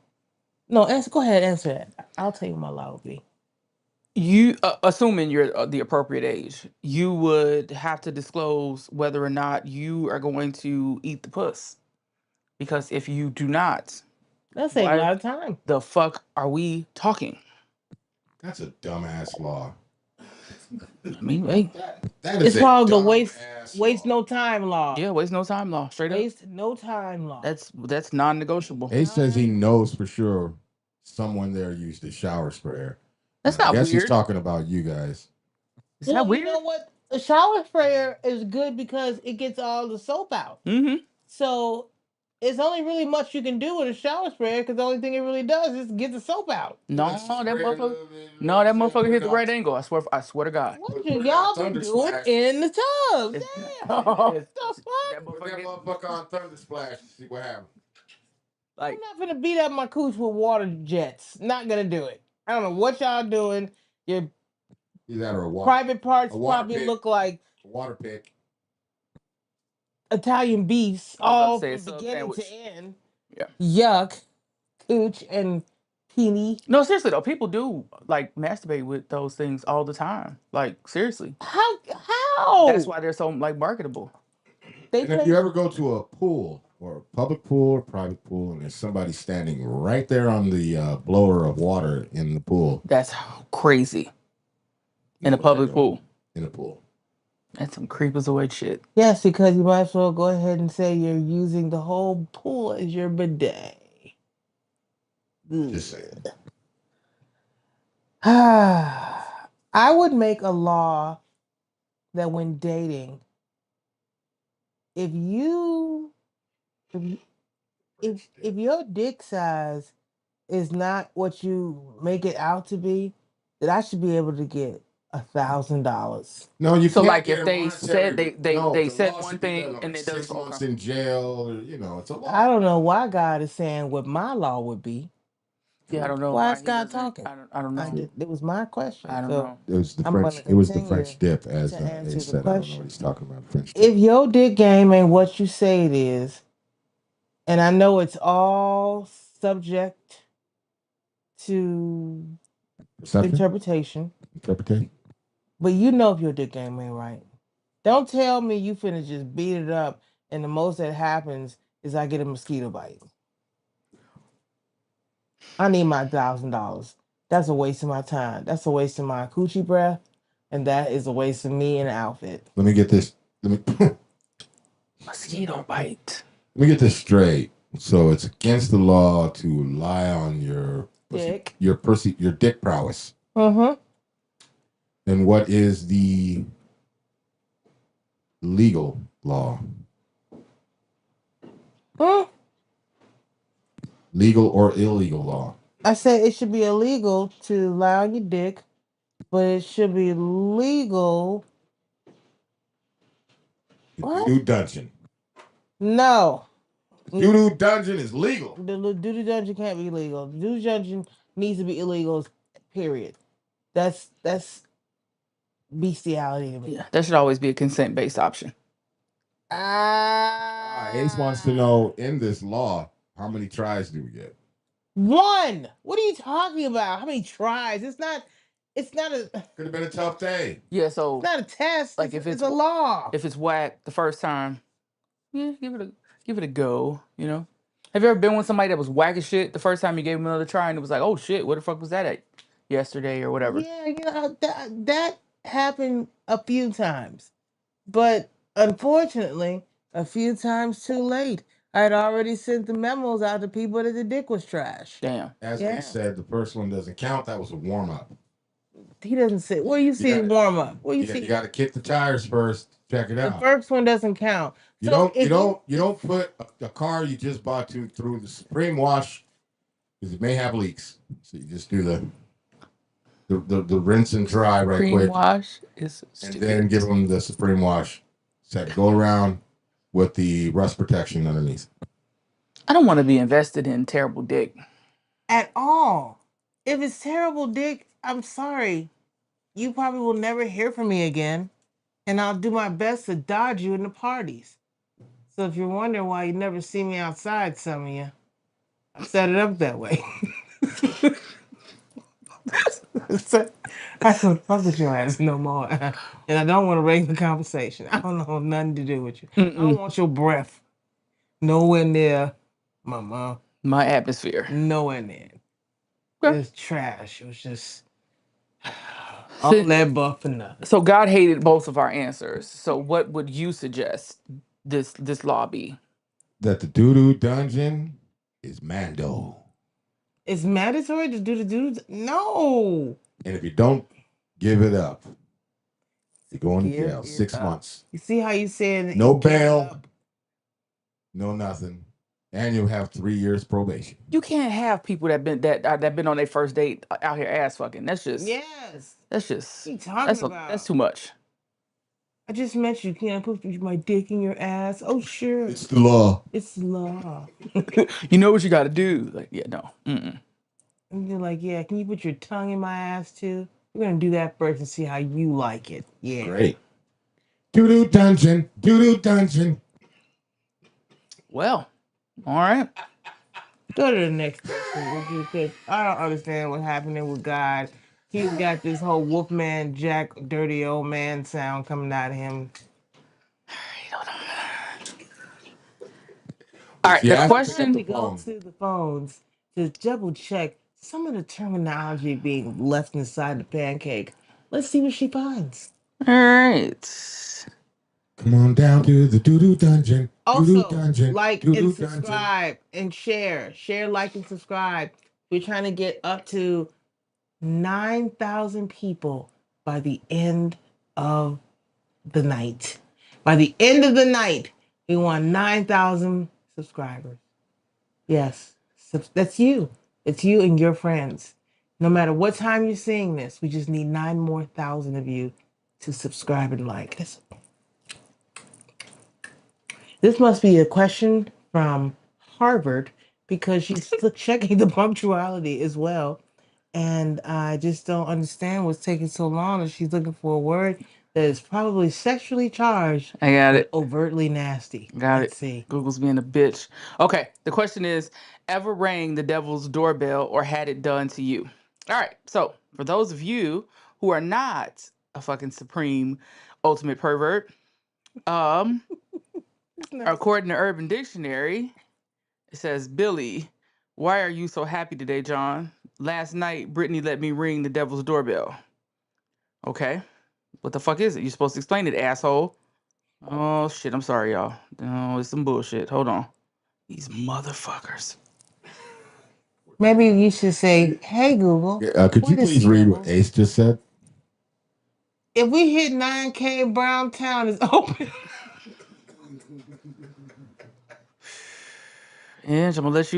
Speaker 2: No, go ahead, answer that. I'll tell you what my law would be.
Speaker 1: You, assuming you're the appropriate age, you would have to disclose whether or not you are going to eat the puss. Because if you do not,
Speaker 2: That'll save a lot of time.
Speaker 1: the fuck are we talking?
Speaker 3: That's a dumbass law.
Speaker 1: I mean, hey,
Speaker 3: that is
Speaker 2: it's called the waste no time law.
Speaker 1: Yeah, waste no time law. Straight up.
Speaker 2: Waste no time law.
Speaker 1: That's non-negotiable.
Speaker 3: Ace says he knows for sure someone there used a shower sprayer.
Speaker 1: That's not
Speaker 3: I guess
Speaker 1: weird.
Speaker 3: he's talking about you guys.
Speaker 1: Is that weird?
Speaker 2: You know what? A shower sprayer is good because it gets all the soap out.
Speaker 1: Mm-hmm.
Speaker 2: So it's only really much you can do with a shower sprayer because the only thing it really does is get the soap out.
Speaker 1: No, that motherfucker hit the right angle. I swear to God.
Speaker 2: What should y'all be doing in the tub? Damn.
Speaker 3: Put that motherfucker on Thunder Splash and see what happens.
Speaker 2: I'm not gonna beat up my cooch with water jets. Not gonna do it. I don't know what y'all doing. Your private parts probably look like
Speaker 3: a water pick.
Speaker 2: Italian beefs,
Speaker 1: I was about to
Speaker 2: all
Speaker 1: say a
Speaker 2: from
Speaker 1: sub
Speaker 2: beginning to
Speaker 1: sandwich.
Speaker 2: end.
Speaker 1: Yeah.
Speaker 2: Yuck, cooch, and peony.
Speaker 1: No, seriously though, people do like masturbate with those things all the time. Like seriously,
Speaker 2: How?
Speaker 1: that's
Speaker 2: How?
Speaker 1: why they're so like marketable.
Speaker 2: They
Speaker 3: And if you
Speaker 2: take.
Speaker 3: ever go to a pool or a public pool or private pool, and there's somebody standing right there on the blower of water in the pool,
Speaker 1: That's crazy.
Speaker 3: you
Speaker 1: In
Speaker 3: know
Speaker 1: a
Speaker 3: what they're
Speaker 1: public
Speaker 3: doing
Speaker 1: pool.
Speaker 3: in a pool.
Speaker 1: That's some creepers away shit.
Speaker 2: Yes, because you might as well go ahead and say you're using the whole pool as your bidet.
Speaker 3: Just saying.
Speaker 2: I would make a law that when dating, if you if you- if your dick size is not what you make it out to be, then I should be able to get $1,000.
Speaker 3: No, you
Speaker 1: So
Speaker 3: can't
Speaker 1: like
Speaker 3: get
Speaker 1: if
Speaker 3: a
Speaker 1: they said
Speaker 3: monetary. No,
Speaker 1: they
Speaker 3: the
Speaker 1: said
Speaker 3: law
Speaker 1: one
Speaker 3: should be
Speaker 1: thing
Speaker 3: like
Speaker 1: and it doesn't
Speaker 3: 6 months
Speaker 1: okay.
Speaker 3: in jail. Or, it's a
Speaker 2: I
Speaker 3: law.
Speaker 2: don't know why God is saying what my law would be.
Speaker 1: Yeah, I don't know
Speaker 2: Why
Speaker 1: why
Speaker 2: is
Speaker 1: he
Speaker 2: God
Speaker 1: doesn't.
Speaker 2: talking?
Speaker 1: I don't know.
Speaker 2: It was my question.
Speaker 1: I don't
Speaker 2: So
Speaker 1: know.
Speaker 3: It was the
Speaker 2: I'm going to
Speaker 3: French. It was the
Speaker 2: continue
Speaker 3: French dip, as
Speaker 2: to answer
Speaker 3: Ace
Speaker 2: the
Speaker 3: said. I don't know what
Speaker 2: question.
Speaker 3: he's talking about. French dip.
Speaker 2: If your dick game ain't what you say it is, and I know it's all subject to
Speaker 3: Perception,
Speaker 2: interpretation,
Speaker 3: interpretation.
Speaker 2: but you know if your dick game ain't right. Don't tell me you finna just beat it up and the most that happens is I get a mosquito bite. I need my $1,000. That's a waste of my time. That's a waste of my coochie breath, and that is a waste of me in an outfit.
Speaker 3: Let me get this. Let me
Speaker 1: Mosquito bite.
Speaker 3: let me get this straight. So it's against the law to lie on your
Speaker 2: Dick.
Speaker 3: your dick prowess.
Speaker 2: Mm-hmm.
Speaker 3: Then what is the legal law?
Speaker 2: Hmm?
Speaker 3: Legal or illegal law?
Speaker 2: I said it should be illegal to lie on your dick, but it should be legal.
Speaker 3: The
Speaker 2: What?
Speaker 3: doo-doo dungeon.
Speaker 2: No.
Speaker 3: Doo-doo dungeon is legal.
Speaker 2: The duty dungeon can't be legal. The duty dungeon needs to be illegal. Period. That's bestiality to me.
Speaker 1: Yeah, that should always be a consent based option.
Speaker 3: Ace wants to know in this law, how many tries do we get?
Speaker 2: One. What are you talking about? How many tries? It's not. It's not a.
Speaker 3: Could have been a tough day.
Speaker 1: Yeah,
Speaker 2: It's
Speaker 1: so
Speaker 2: not a test.
Speaker 1: like
Speaker 2: It's a law.
Speaker 1: if it's whack the first time, yeah, give it a go, you know? Have you ever been with somebody that was whack as shit the first time you gave them another try and it was like, oh shit, what the fuck was that at yesterday or whatever?
Speaker 2: Yeah, that happened a few times, but unfortunately, a few times too late. I had already sent the memos out to people that the dick was trash.
Speaker 1: Damn.
Speaker 3: As
Speaker 2: Yeah.
Speaker 3: Ace said, the first one doesn't count. That was a warm up.
Speaker 2: He doesn't say. Where you see
Speaker 3: gotta-
Speaker 2: warm up? Where you
Speaker 3: Yeah,
Speaker 2: see?
Speaker 3: you got to kick the tires first. Check it
Speaker 2: The
Speaker 3: out.
Speaker 2: first one doesn't count.
Speaker 3: You
Speaker 2: So
Speaker 3: don't
Speaker 2: if
Speaker 3: you don't put a car you just bought through the Supreme wash because it may have leaks. So you just do the rinse and dry right
Speaker 1: Cream
Speaker 3: quick,
Speaker 1: wash is
Speaker 3: and
Speaker 1: stupid.
Speaker 3: then give them the Supreme wash. Set go around with the rust protection underneath.
Speaker 1: I don't want to be invested in terrible dick.
Speaker 2: at all, if it's terrible, dick, I'm sorry. You probably will never hear from me again, and I'll do my best to dodge you in the parties. So if you're wondering why you never see me outside, some of you, I set it up that way. So, I don't fuck with your ass no more, and I don't want to raise the conversation. I don't know nothing to do with you. I don't
Speaker 1: Mm-mm.
Speaker 2: want your breath nowhere near my mom.
Speaker 1: My atmosphere.
Speaker 2: Nowhere near. It
Speaker 1: Okay.
Speaker 2: was trash. It was just all
Speaker 1: So,
Speaker 2: that buff and nothing.
Speaker 1: so God hated both of our answers. So what would you suggest this law be?
Speaker 3: That the doo-doo dungeon is Mando.
Speaker 2: It's mandatory to do the dudes. No.
Speaker 3: And if you don't give it up, you're going to
Speaker 2: Give
Speaker 3: jail
Speaker 2: it
Speaker 3: 6
Speaker 2: up.
Speaker 3: months.
Speaker 2: You see how you said
Speaker 3: No
Speaker 2: you give it
Speaker 3: bail.
Speaker 2: up?
Speaker 3: No nothing. And you'll have 3 years probation.
Speaker 1: You can't have people that been on their first date out here ass fucking. That's just
Speaker 2: Yes.
Speaker 1: that's just
Speaker 2: What are you talking about?
Speaker 1: that's too much.
Speaker 2: I just met you. Can I put my dick in your ass? Oh, sure.
Speaker 3: It's the law.
Speaker 2: It's law.
Speaker 1: You know what you got to do. Like yeah, no. Mm-mm.
Speaker 2: And you're like, yeah, can you put your tongue in my ass too? We're going to do that first and see how you like it. Yeah.
Speaker 3: Great. Doo-doo dungeon. Doo-doo dungeon.
Speaker 1: Well, all right.
Speaker 2: Go to the next question, because I don't understand what's happening with God. He's got this whole Wolfman Jack, dirty old man sound coming out of him.
Speaker 1: All right.
Speaker 3: She
Speaker 1: The
Speaker 3: has to pick up
Speaker 1: question.
Speaker 3: the
Speaker 2: We go
Speaker 3: phone.
Speaker 2: to the phones to double check some of the terminology being left inside the pancake. Let's see what she finds.
Speaker 1: All right.
Speaker 3: Come on down to the doo-doo dungeon. Doo-doo
Speaker 2: Also,
Speaker 3: dungeon.
Speaker 2: like and
Speaker 3: Doo-doo dungeon.
Speaker 2: subscribe and share. Share, like, and subscribe. We're trying to get up to 9,000 people by the end of the night. By the end of the night, we want 9,000 subscribers. Yes, that's you. It's you and your friends. No matter what time you're seeing this, we just need 9,000 more of you to subscribe and like. This must be a question from Harvard, because she's checking the punctuality as well. And I just don't understand what's taking so long. And she's looking for a word that is probably sexually charged,
Speaker 1: I got
Speaker 2: but
Speaker 1: it.
Speaker 2: overtly nasty.
Speaker 1: Got
Speaker 2: Let's
Speaker 1: it.
Speaker 2: see.
Speaker 1: Google's being a bitch. Okay. The question is, ever rang the devil's doorbell or had it done to you? All right. So for those of you who are not a fucking supreme ultimate pervert, um, according to Urban Dictionary, it says, Billy, why are you so happy today, John? Last night, Brittany let me ring the devil's doorbell. Okay. What the fuck is it? You're supposed to explain it, asshole. Oh, shit. I'm sorry, y'all. No, it's some bullshit. Hold on. These motherfuckers.
Speaker 2: Maybe you should say, "Hey Google,
Speaker 3: Could you
Speaker 2: what is the
Speaker 3: please read what
Speaker 2: devil's?"
Speaker 3: Ace just said?
Speaker 2: If we hit 9K, Browntown is open.
Speaker 1: Yeah, I'm gonna let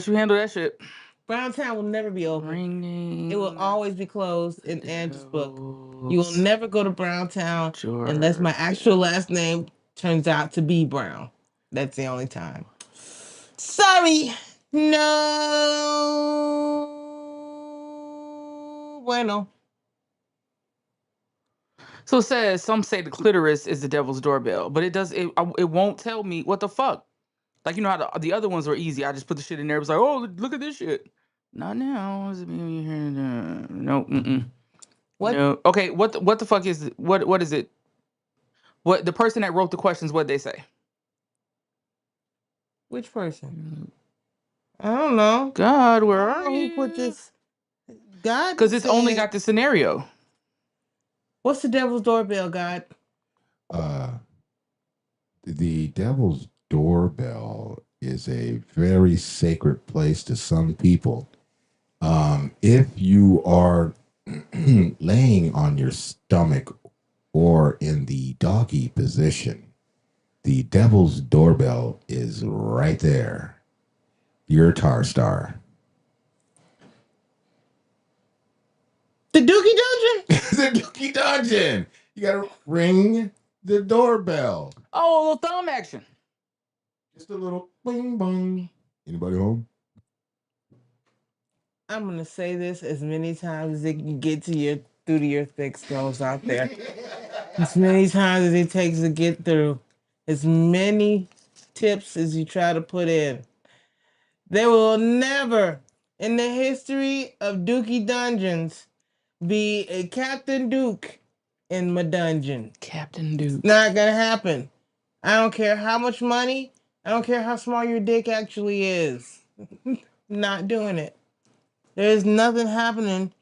Speaker 1: you handle that shit.
Speaker 2: Browntown will never be open.
Speaker 1: Ringing.
Speaker 2: It will always be closed in Angie's book. You will
Speaker 1: devil's
Speaker 2: never go to Browntown unless my
Speaker 1: door-
Speaker 2: actual last name turns out to be Brown. That's the only time. Sorry. No. Bueno.
Speaker 1: So it says some say the clitoris is the devil's doorbell, but it won't tell me what the fuck. Like, you know how the other ones were easy. I just put the shit in there. It was like, oh, look at this shit. Not now. Is it being here? No. Mm-mm.
Speaker 2: What?
Speaker 1: No. Okay. What the fuck is it? What is it? What the person that wrote the questions? What they say?
Speaker 2: Which person? I don't know.
Speaker 1: God, where
Speaker 2: I don't
Speaker 1: are
Speaker 2: know who put
Speaker 1: you?
Speaker 2: this. God
Speaker 1: Because it's only
Speaker 2: said,
Speaker 1: got the scenario.
Speaker 2: "What's the devil's doorbell, God?"
Speaker 3: Uh, the devil's doorbell is a very sacred place to some people. If you are laying on your stomach or in the doggy position, the devil's doorbell is right there. Your tar star.
Speaker 2: The Dookie Dungeon.
Speaker 3: The Dookie Dungeon. You gotta ring the doorbell.
Speaker 1: Oh, a little thumb action.
Speaker 3: Just a little bing bong. Anybody home?
Speaker 2: I'm gonna say this as many times as it can get to your through to your thick skulls out there. As many times as it takes to get through. As many tips as you try to put in. There will never, in the history of Dookie Dungeons, be a Captain Duke in my dungeon.
Speaker 1: Captain Duke.
Speaker 2: Not gonna happen. I don't care how much money. I don't care how small your dick actually is. Not doing it. There's nothing happening.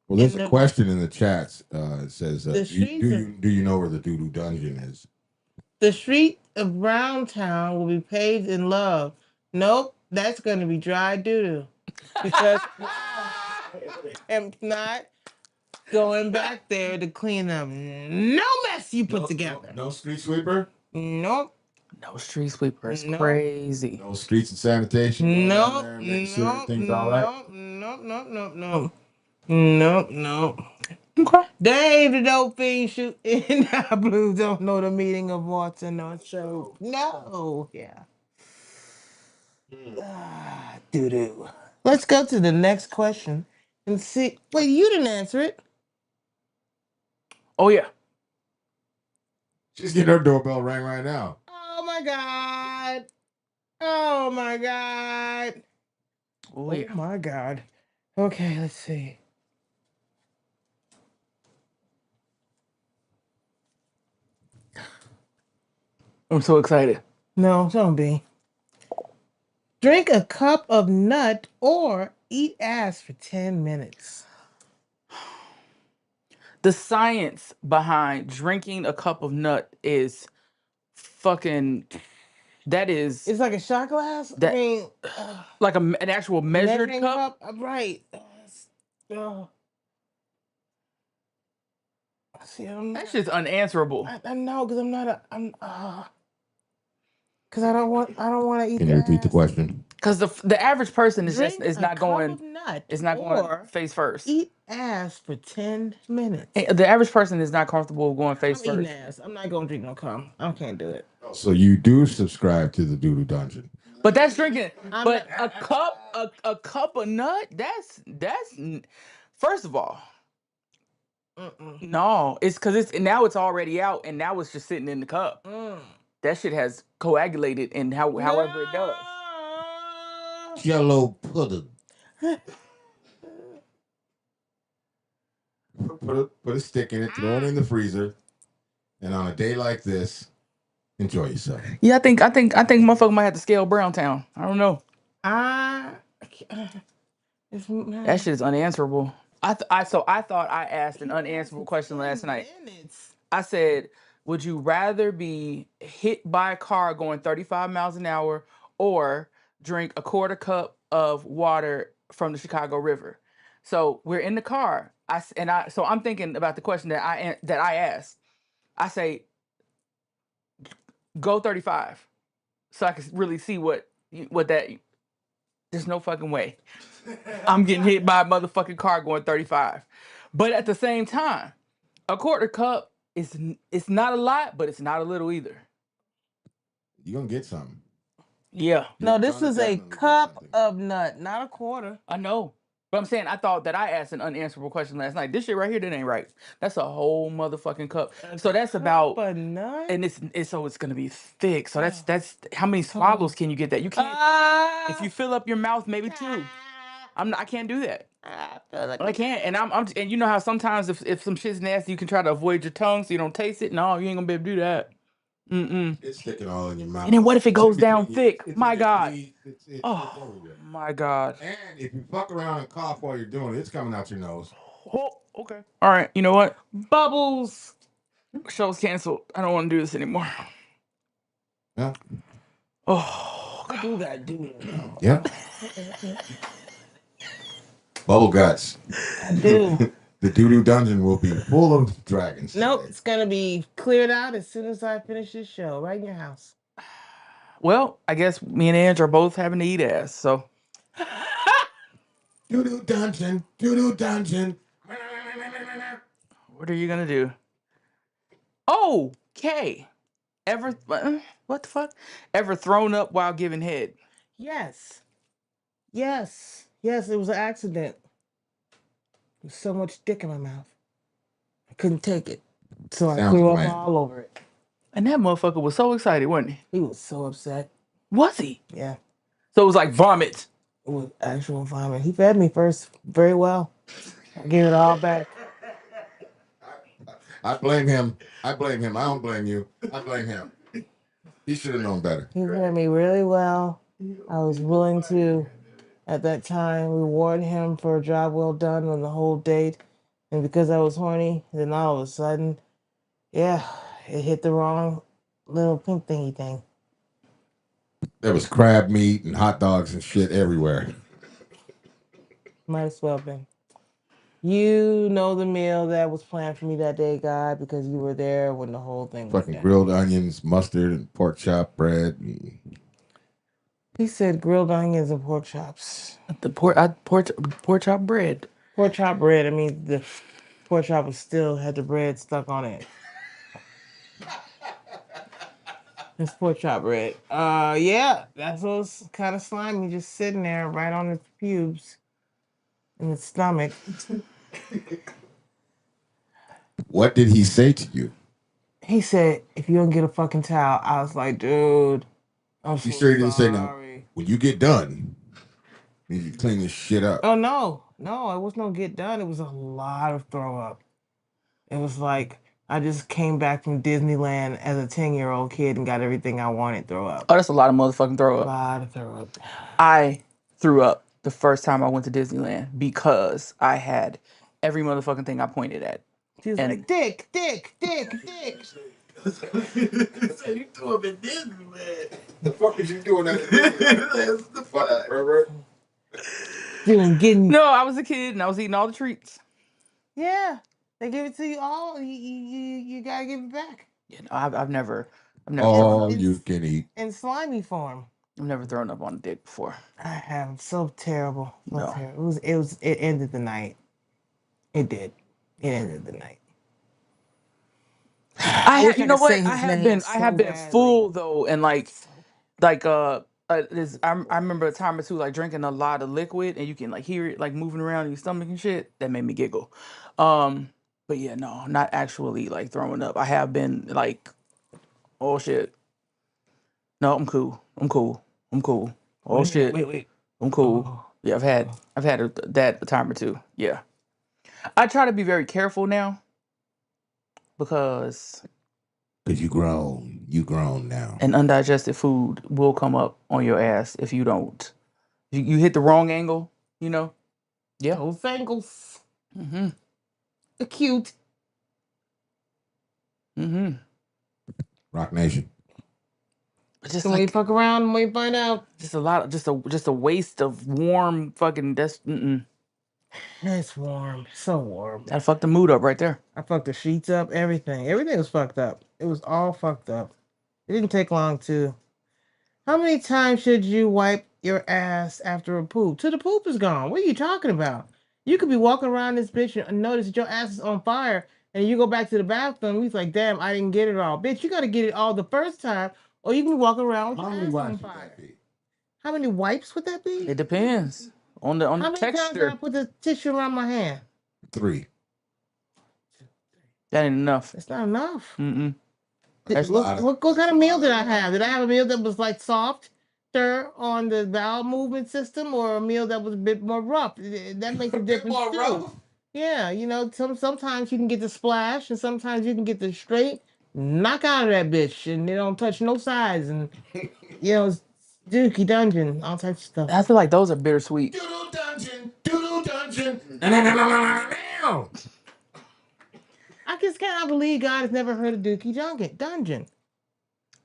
Speaker 3: Well, there's
Speaker 2: in
Speaker 3: a
Speaker 2: the,
Speaker 3: question in the chat. It says,
Speaker 2: the streets of
Speaker 3: do you know where the doo doo dungeon is?"
Speaker 2: the street of Browntown will be paved in love. Nope, that's gonna be dry doo doo. Because I'm not going back there to clean up no mess you put together.
Speaker 3: No street sweeper.
Speaker 2: Nope.
Speaker 1: No street sweeper is
Speaker 2: Nope.
Speaker 1: crazy.
Speaker 3: No streets and sanitation. Going down
Speaker 2: Nope.
Speaker 3: there and making sure
Speaker 2: Nope.
Speaker 3: everything's all right.
Speaker 2: Nope. Nope. Nope. Nope. Nope. Nope. Nope.
Speaker 1: Okay.
Speaker 2: Dave the dope fiend shoot in our blue don't know the meaning of water no show. No. Yeah. Doo doo. Let's go to the next question and see. Wait, you didn't answer it.
Speaker 1: Oh yeah.
Speaker 3: She's getting her doorbell rang right now.
Speaker 2: Oh my God. Oh my god.
Speaker 1: Oh yeah.
Speaker 2: Oh my god. Okay, let's see.
Speaker 1: I'm so excited.
Speaker 2: No, don't be. Drink a cup of nut or eat ass for 10 minutes.
Speaker 1: The science behind drinking a cup of nut is fucking. That is
Speaker 2: It's like a shot glass. I
Speaker 1: that
Speaker 2: mean,
Speaker 1: like an actual measured
Speaker 2: measuring
Speaker 1: cup.
Speaker 2: cup. Right. Uh, see,
Speaker 1: That shit's unanswerable.
Speaker 2: I know because I'm not a. I'm. Because I don't want. I don't want to eat.
Speaker 3: Can
Speaker 2: the
Speaker 3: you repeat the
Speaker 2: ass.
Speaker 3: question?
Speaker 1: Because the average person is just
Speaker 2: Drink
Speaker 1: is
Speaker 2: a
Speaker 1: not
Speaker 2: cup
Speaker 1: going
Speaker 2: of nut
Speaker 1: is not going
Speaker 2: or
Speaker 1: face first.
Speaker 2: eat ass for 10 minutes.
Speaker 1: The average person is not comfortable going face
Speaker 2: I'm eating
Speaker 1: first.
Speaker 2: ass. I'm not gonna drink no cum. I can't do it.
Speaker 3: So you do subscribe to the Doodoo Dungeon.
Speaker 1: But that's drinking.
Speaker 2: I'm
Speaker 1: But
Speaker 2: not-
Speaker 1: a cup of nut. First of all,
Speaker 2: Mm-mm.
Speaker 1: no. It's because it's now it's already out and now it's just sitting in the cup. That shit has coagulated and however it does.
Speaker 3: Jello pudding. Put a stick in it, throw it in the freezer, and on a day like this, enjoy yourself.
Speaker 1: Yeah, I think motherfucker might have to scale Browntown. I don't know. That shit is unanswerable. I thought I asked an unanswerable question last night. I said, would you rather be hit by a car going 35 miles an hour or drink a quarter cup of water from the Chicago River? So we're in the car. So I'm thinking about the question that I asked. I say, go 35, so I can really see what that. There's no fucking way I'm getting hit by a motherfucking car going 35. But at the same time, a quarter cup is it's not a lot, but it's not a little either.
Speaker 3: You're gonna get something.
Speaker 1: Yeah,
Speaker 2: No,
Speaker 3: You're
Speaker 2: this
Speaker 3: gonna
Speaker 2: is a
Speaker 3: definitely get
Speaker 2: cup
Speaker 3: something.
Speaker 2: of nut, not a quarter.
Speaker 1: I know. But I'm saying I thought that I asked an unanswerable question last night. This shit right here, that ain't right. That's a whole motherfucking cup. So that's about
Speaker 2: Cup of nut.
Speaker 1: and so it's gonna be thick. So that's how many swallows can you get that? You can't if you fill up your mouth, maybe two. I can't do that.
Speaker 2: I feel like
Speaker 1: I can't. And and you know how sometimes if some shit's nasty, you can try to avoid your tongue so you don't taste it. No, you ain't gonna be able to do that.
Speaker 3: It's sticking all in your mouth.
Speaker 1: And then what if it goes down
Speaker 3: It's
Speaker 1: thick?
Speaker 3: in
Speaker 1: My
Speaker 3: your
Speaker 1: God.
Speaker 3: teeth. It's
Speaker 1: Oh
Speaker 3: everywhere.
Speaker 1: my God.
Speaker 3: And if you fuck around and cough while you're doing it, it's coming out your nose.
Speaker 1: Oh, okay. All right. You know what?
Speaker 2: bubbles.
Speaker 1: Show's canceled. I don't want to do this anymore.
Speaker 3: Yeah.
Speaker 1: Oh,
Speaker 2: I do gotta do it.
Speaker 3: Yep. Bubble guts.
Speaker 2: I do.
Speaker 3: The Doodoo Dungeon will be full of dragons.
Speaker 2: Nope,
Speaker 3: today.
Speaker 2: it's gonna be cleared out as soon as I finish this show, right in your house.
Speaker 1: well, I guess me and Ange are both having to eat ass. So
Speaker 3: Doodoo Dungeon. Doodoo Dungeon.
Speaker 1: what are you gonna do? Oh, Kay. Ever what the fuck? Ever thrown up while giving head?
Speaker 2: Yes. Yes. Yes, it was an accident. There's so much dick in my mouth. I couldn't take it. So I
Speaker 3: Sounds
Speaker 2: threw up
Speaker 3: bland.
Speaker 2: all over it.
Speaker 1: And that motherfucker was so excited, wasn't he?
Speaker 2: He was so upset.
Speaker 1: Was he?
Speaker 2: Yeah.
Speaker 1: So it was like vomit.
Speaker 2: It was actual vomit. He fed me first very well. I gave it all back.
Speaker 3: I blame him. I don't blame you. I blame him. He should have known better.
Speaker 2: He fed me really well. I was willing to, at that time, reward him for a job well done on the whole date. And because I was horny, then all of a sudden, yeah, it hit the wrong little pink thingy thing.
Speaker 3: There was crab meat and hot dogs and shit everywhere.
Speaker 2: Might as well have been. You know the meal that was planned for me that day, God, because you were there when the whole thing went
Speaker 3: Fucking
Speaker 2: down.
Speaker 3: grilled onions, mustard, and pork chop bread.
Speaker 2: He said grilled onions and pork chops.
Speaker 1: The pork chop bread.
Speaker 2: Pork chop bread. I mean, the pork chop was still had the bread stuck on it. It's pork chop bread. Yeah, that's what was kind of slimy, just sitting there right on its pubes in its stomach.
Speaker 3: What did he say to you?
Speaker 2: He said, "If you don't get a fucking towel," I was like, "Dude, I'm
Speaker 3: You
Speaker 2: so
Speaker 3: sure you didn't say no?
Speaker 2: sorry.
Speaker 3: When you get done, you need to clean this shit up.
Speaker 2: Oh no, it was no get done. It was a lot of throw up. It was like I just came back from Disneyland as a 10-year-old kid and got everything I wanted. Throw up.
Speaker 1: Oh, that's a lot of motherfucking throw
Speaker 2: A
Speaker 1: up.
Speaker 2: lot of throw up.
Speaker 1: I threw up the first time I went to Disneyland because I had every motherfucking thing I pointed at.
Speaker 2: She was
Speaker 1: And-
Speaker 2: like, Dick.
Speaker 3: You threw up in Disneyland. The fuck is you doing at Disneyland? The fuck, pervert.
Speaker 2: Getting.
Speaker 1: No, I was a kid and I was eating all the treats.
Speaker 2: Yeah, they give it to you all. You gotta give it back.
Speaker 1: You know, I've never
Speaker 3: All you can eat.
Speaker 2: In slimy form.
Speaker 1: I've never thrown up on a dick before.
Speaker 2: I have so terrible. So
Speaker 1: No.
Speaker 2: terrible. It ended the night. It did. It ended the night.
Speaker 1: You know what? I have been full though, and like I remember a time or two like drinking a lot of liquid, and you can like hear it like moving around in your stomach and shit. That made me giggle. But yeah, no, not actually like throwing up. I have been like, oh shit. No, I'm cool. Oh shit.
Speaker 2: Wait.
Speaker 1: I'm cool.
Speaker 2: Oh.
Speaker 1: Yeah, I've had that a time or two. Yeah. I try to be very careful now because
Speaker 3: you grown now.
Speaker 1: an undigested food will come up on your ass if you don't. You hit the wrong angle, you know? Yeah.
Speaker 2: Those angles.
Speaker 1: Mm-hmm.
Speaker 2: Acute.
Speaker 1: Mm-hmm.
Speaker 3: Rock Nation.
Speaker 1: Just
Speaker 2: So when you fuck around and when you find out.
Speaker 1: just a lot, just a waste of warm fucking.
Speaker 2: It's warm. So warm.
Speaker 1: That fucked the mood up right there.
Speaker 2: I fucked the sheets up, everything. Everything was fucked up. It was all fucked up. It didn't take long too. How many times should you wipe your ass after a poop? Till the poop is gone. What are you talking about? You could be walking around this bitch and notice that your ass is on fire, and you go back to the bathroom. He's like, "Damn, I didn't get it all, bitch. You got to get it all the first time, or you can be walking around with
Speaker 3: How
Speaker 2: your
Speaker 3: many
Speaker 2: ass on
Speaker 3: wipes would
Speaker 2: fire."
Speaker 3: that be?
Speaker 2: How many wipes would that be?
Speaker 1: It depends on the
Speaker 2: How many times did I
Speaker 1: texture.
Speaker 2: put the tissue around my hand?
Speaker 3: 3.
Speaker 1: That ain't enough.
Speaker 2: It's not enough.
Speaker 1: Mm-mm.
Speaker 2: What kind of meal did I have? Did I have a meal that was like softer on the bowel movement system, or a meal that was a bit more rough? That makes a difference too. Rough? Yeah, you know, sometimes you can get the splash, and sometimes you can get the straight knock out of that bitch, and they don't touch no sides, and you know, it's Dookie Dungeon, all types of stuff.
Speaker 1: I feel like those are bittersweet.
Speaker 3: Doodle dungeon.
Speaker 2: I just cannot believe God has never heard of Dookie Dungeon.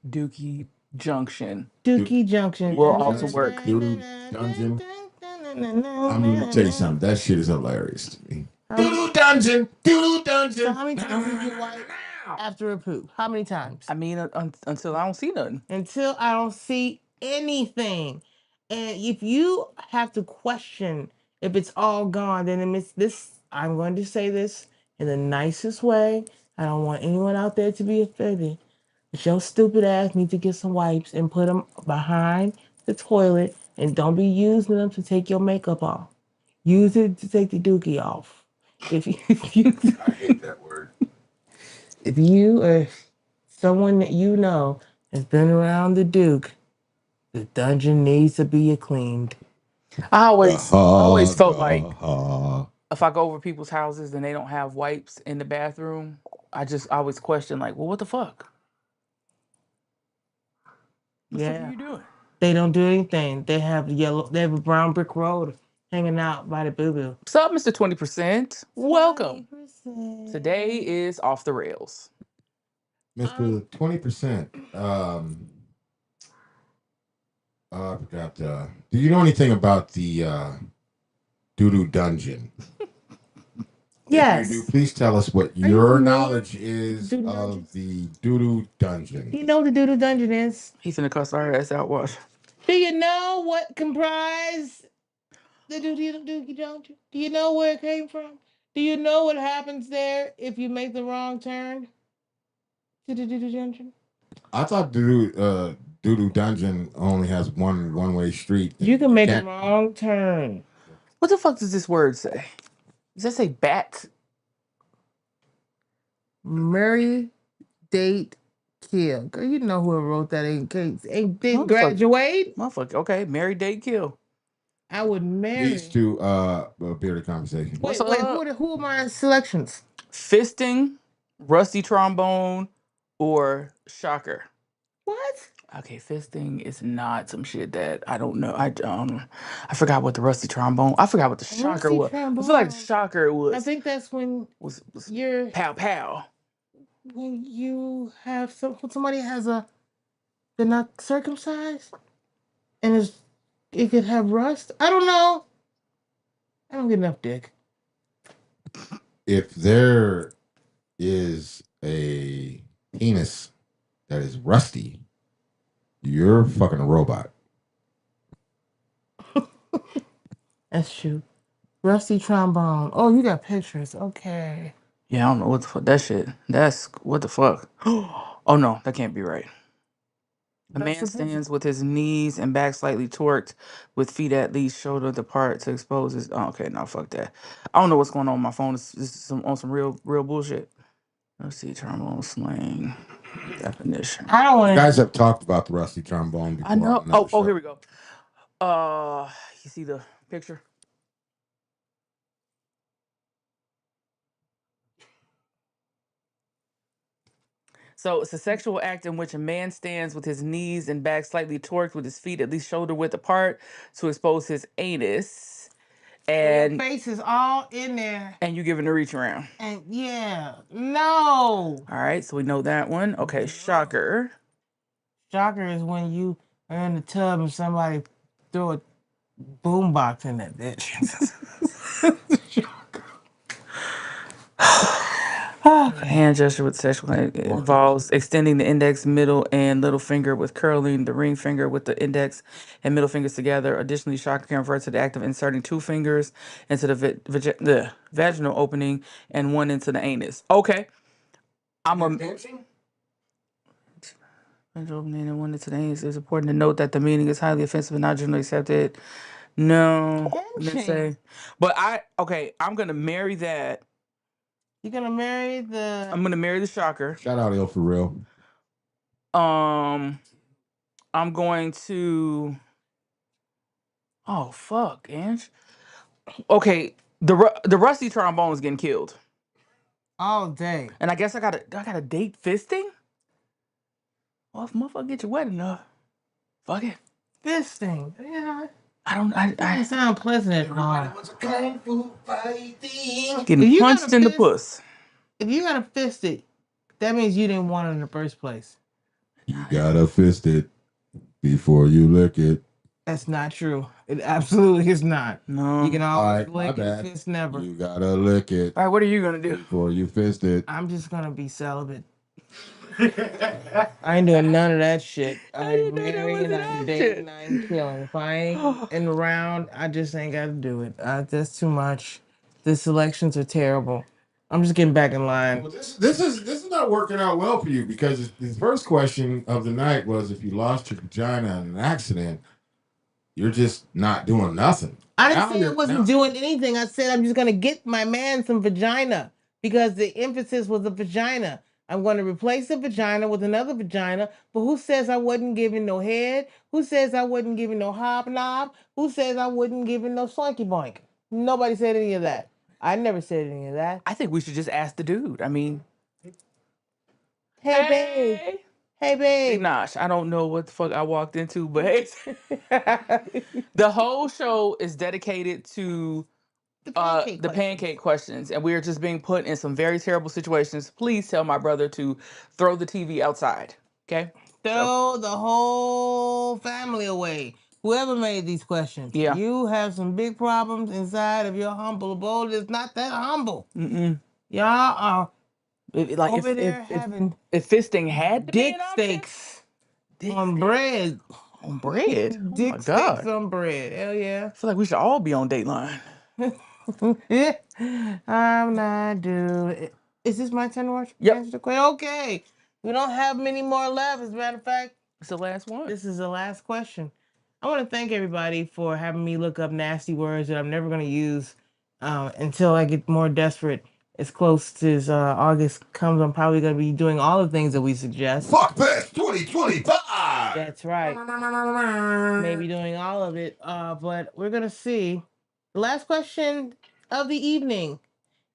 Speaker 1: Dookie Junction.
Speaker 2: Dookie Junction
Speaker 1: will also work.
Speaker 3: Doodle dungeon. I'm gonna tell you something. That shit is hilarious to me. Doodle dungeon.
Speaker 2: So how many times did you wipe after a poop? How many times?
Speaker 1: I mean, until I don't see nothing.
Speaker 2: Until I don't see anything. And if you have to question if it's all gone, then it's this. I'm going to say this in the nicest way. I don't want anyone out there to be offended. But your stupid ass need to get some wipes and put them behind the toilet, and don't be using them to take your makeup off. Use it to take the dookie off. If you
Speaker 3: I hate that word.
Speaker 2: if you or someone that you know has been around the Duke, the dungeon needs to be cleaned.
Speaker 1: I always felt like if I go over people's houses and they don't have wipes in the bathroom, I always question like, well, what the fuck? What the fuck are you doing?
Speaker 2: They don't do anything. They have a brown brick road hanging out by the boo boo.
Speaker 1: What's up, Mr. 20%? Welcome. 20%. Today is off the rails.
Speaker 3: Mr. 20%. I forgot. Do you know anything about the Doodoo Dungeon?
Speaker 2: Yes.
Speaker 3: If you do, please tell us what your knowledge is of the Doodoo Dungeon.
Speaker 2: Do you know what the Doodoo Dungeon is?
Speaker 1: He's gonna cuss our ass out. Watch.
Speaker 2: Do you know what comprised the Dookie Dungeon? Do you know where it came from? Do you know what happens there if you make the wrong turn to the Doodoo Dungeon?
Speaker 3: I thought Doodoo Dungeon only has one way street.
Speaker 2: You can make a wrong turn.
Speaker 1: What the fuck does this word say? Does that say bat?
Speaker 2: Marry, date, kill. Girl, you know whoever wrote that ain't didn't
Speaker 1: Motherfucker.
Speaker 2: graduate.
Speaker 1: Motherfucker. Okay, marry, date, kill.
Speaker 2: I would marry.
Speaker 3: These two bearded conversation.
Speaker 1: What's
Speaker 2: Wait,
Speaker 1: up?
Speaker 2: who are my selections?
Speaker 1: Fisting, rusty trombone, or shocker.
Speaker 2: What?
Speaker 1: Okay, fisting is not some shit that I don't know. I forgot what the rusty trombone. I forgot what the shocker
Speaker 2: Rusty
Speaker 1: was. I feel like the
Speaker 2: trombone.
Speaker 1: shocker
Speaker 2: I think that's when
Speaker 1: was
Speaker 2: you're
Speaker 1: pow pow.
Speaker 2: when you have somebody has they're not circumcised and it could have rust. I don't know. I don't get enough dick.
Speaker 3: If there is a penis that is rusty, you're fucking a robot.
Speaker 2: That's true. Rusty trombone. Oh, you got pictures. Okay.
Speaker 1: Yeah, I don't know what the fuck that shit. That's what the fuck. Oh no, that can't be right. A
Speaker 2: That's
Speaker 1: man
Speaker 2: the picture.
Speaker 1: stands with his knees and back slightly torqued, with feet at least shoulder apart to expose his. Oh, okay, no, fuck that. I don't know what's going on my phone. This is on some real bullshit. Let's see, trombone slang definition.
Speaker 2: I don't
Speaker 3: You
Speaker 2: want
Speaker 3: guys
Speaker 2: to.
Speaker 3: have talked about the rusty trombone before
Speaker 1: I know.
Speaker 3: on another show.
Speaker 1: Here we go. You see the picture? So it's a sexual act in which a man stands with his knees and back slightly torqued, with his feet at least shoulder width apart to expose his anus,
Speaker 2: Your
Speaker 1: and
Speaker 2: face is all in there.
Speaker 1: you giving a reach around.
Speaker 2: And yeah, no.
Speaker 1: All right, so we know that one. Okay, shocker.
Speaker 2: Shocker is when you are in the tub and somebody throw a boombox in that bitch.
Speaker 1: Hand gesture with sexual involves extending the index, middle, and little finger with curling the ring finger with the index and middle fingers together. Additionally, shocker can refer to the act of inserting two fingers into the vaginal opening and one into the anus. Okay, I'm a vaginal opening and one into the anus. It's important to note that the meaning is highly offensive and not generally accepted. No, I didn't say. But I'm gonna marry that.
Speaker 2: You're gonna marry
Speaker 1: I'm gonna marry the shocker.
Speaker 3: Shout out Il for real.
Speaker 1: I'm going to. Oh fuck, Ange. Okay, the rusty trombone is getting killed,
Speaker 2: all day.
Speaker 1: and I guess I gotta date fisting. Well, if motherfucker get you wet enough, fuck it.
Speaker 2: Fisting. Yeah.
Speaker 1: I don't.
Speaker 2: Doesn't
Speaker 1: I
Speaker 2: sound pleasant at all.
Speaker 1: getting punched in the puss.
Speaker 2: If you gotta fist it, that means you didn't want it in the first place.
Speaker 3: You gotta fist it before you lick it.
Speaker 2: That's not true. It absolutely is not.
Speaker 1: No.
Speaker 2: You can always
Speaker 3: My
Speaker 2: lick
Speaker 3: bad.
Speaker 2: it, fist never.
Speaker 3: You gotta lick it
Speaker 1: All right, what are you gonna do?
Speaker 3: before you fist it.
Speaker 2: I'm just gonna be celibate. I ain't doing none of that shit. I'm marrying, I'm dating, I'm killing. If I ain't in the round, I just ain't got to do it. That's too much. The selections are terrible. I'm just getting back in line.
Speaker 3: Well, this is not working out well for you because the first question of the night was if you lost your vagina in an accident, you're just not doing nothing.
Speaker 2: I didn't say I wasn't doing anything. I said I'm just gonna get my man some vagina because the emphasis was the vagina. I'm going to replace the vagina with another vagina. But who says I wasn't giving no head? Who says I wasn't giving no hobnob? Who says I wasn't giving no slinky boink? Nobody said any of that. I never said any of that.
Speaker 1: I think we should just ask the dude. I mean,
Speaker 2: Hey, babe. Hey, babe.
Speaker 1: Nosh, I don't know what the fuck I walked into, but hey, the whole show is dedicated to the pancake questions, and we are just being put in some very terrible situations. Please tell my brother to throw the TV outside. Okay?
Speaker 2: Throw the whole family away. Whoever made these questions, you have some big problems inside of your humble abode. It's not that humble. Y'all are over there having
Speaker 1: if fisting had to
Speaker 2: dick steaks on bread.
Speaker 1: On bread?
Speaker 2: Dick steaks on bread. Hell yeah.
Speaker 1: I feel like we should all be on Dateline.
Speaker 2: I'm not dude. Is this my turn to watch?
Speaker 1: Yep.
Speaker 2: Okay. We don't have many more left. As a matter of fact,
Speaker 1: it's the last one.
Speaker 2: This is the last question. I want to thank everybody for having me look up nasty words that I'm never going to use until I get more desperate as close as August comes, I'm probably going to be doing all the things that we suggest.
Speaker 3: Fuckfest 2025.
Speaker 2: That's right. Maybe doing all of it, but we're going to see. The last question of the evening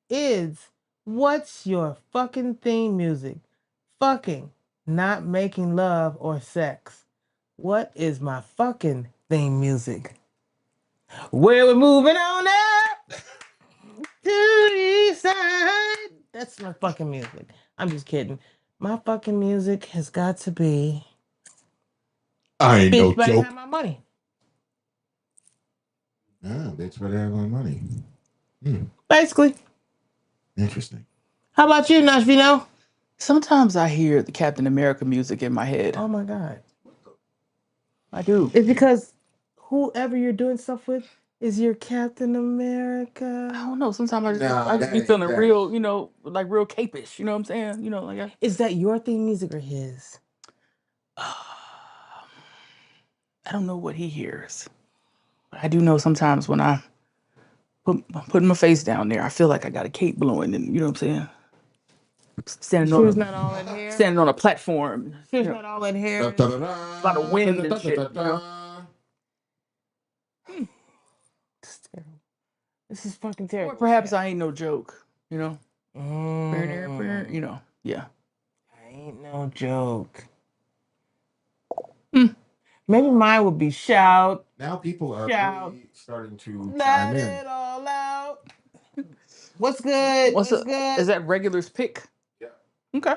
Speaker 2: is, what's your fucking theme music? Fucking, not making love or sex. What is my fucking theme music? Where we're moving on up to the east side. That's my fucking music. I'm just kidding. My fucking music has got to be.
Speaker 3: I ain't no
Speaker 2: Bitch better
Speaker 3: joke.
Speaker 2: have my money.
Speaker 3: Ah, bitch better have my money.
Speaker 2: Basically.
Speaker 3: Interesting.
Speaker 2: How about you, Nashvino?
Speaker 1: Sometimes I hear the Captain America music in my head.
Speaker 2: Oh my God.
Speaker 1: I do.
Speaker 2: It's because whoever you're doing stuff with is your Captain
Speaker 1: I
Speaker 2: America.
Speaker 1: don't know. Sometimes I just,
Speaker 3: Nah,
Speaker 1: I just
Speaker 3: that
Speaker 1: be
Speaker 3: ain't
Speaker 1: feeling
Speaker 3: that.
Speaker 1: real, like real capish. You know what I'm saying? Like
Speaker 2: Is that your theme music or his?
Speaker 1: I don't know what he hears. But I do know sometimes when I put my face down there, I feel like I got a cape blowing, and you know what I'm saying?
Speaker 2: Sure it's not all in hair?
Speaker 1: Standing on a platform.
Speaker 2: Sure it's not all in hair?
Speaker 1: A lot of wind and shit.
Speaker 2: This is terrible. This is fucking terrible.
Speaker 1: Or perhaps I ain't no joke. Yeah.
Speaker 2: I ain't no joke.
Speaker 1: Hmm.
Speaker 2: Maybe mine would be shout.
Speaker 3: Now people are
Speaker 2: Shout.
Speaker 3: really starting to
Speaker 2: Let
Speaker 3: chime in.
Speaker 2: it all out. What's good? What's good?
Speaker 1: Is that regular's pick?
Speaker 3: Yeah.
Speaker 1: Okay.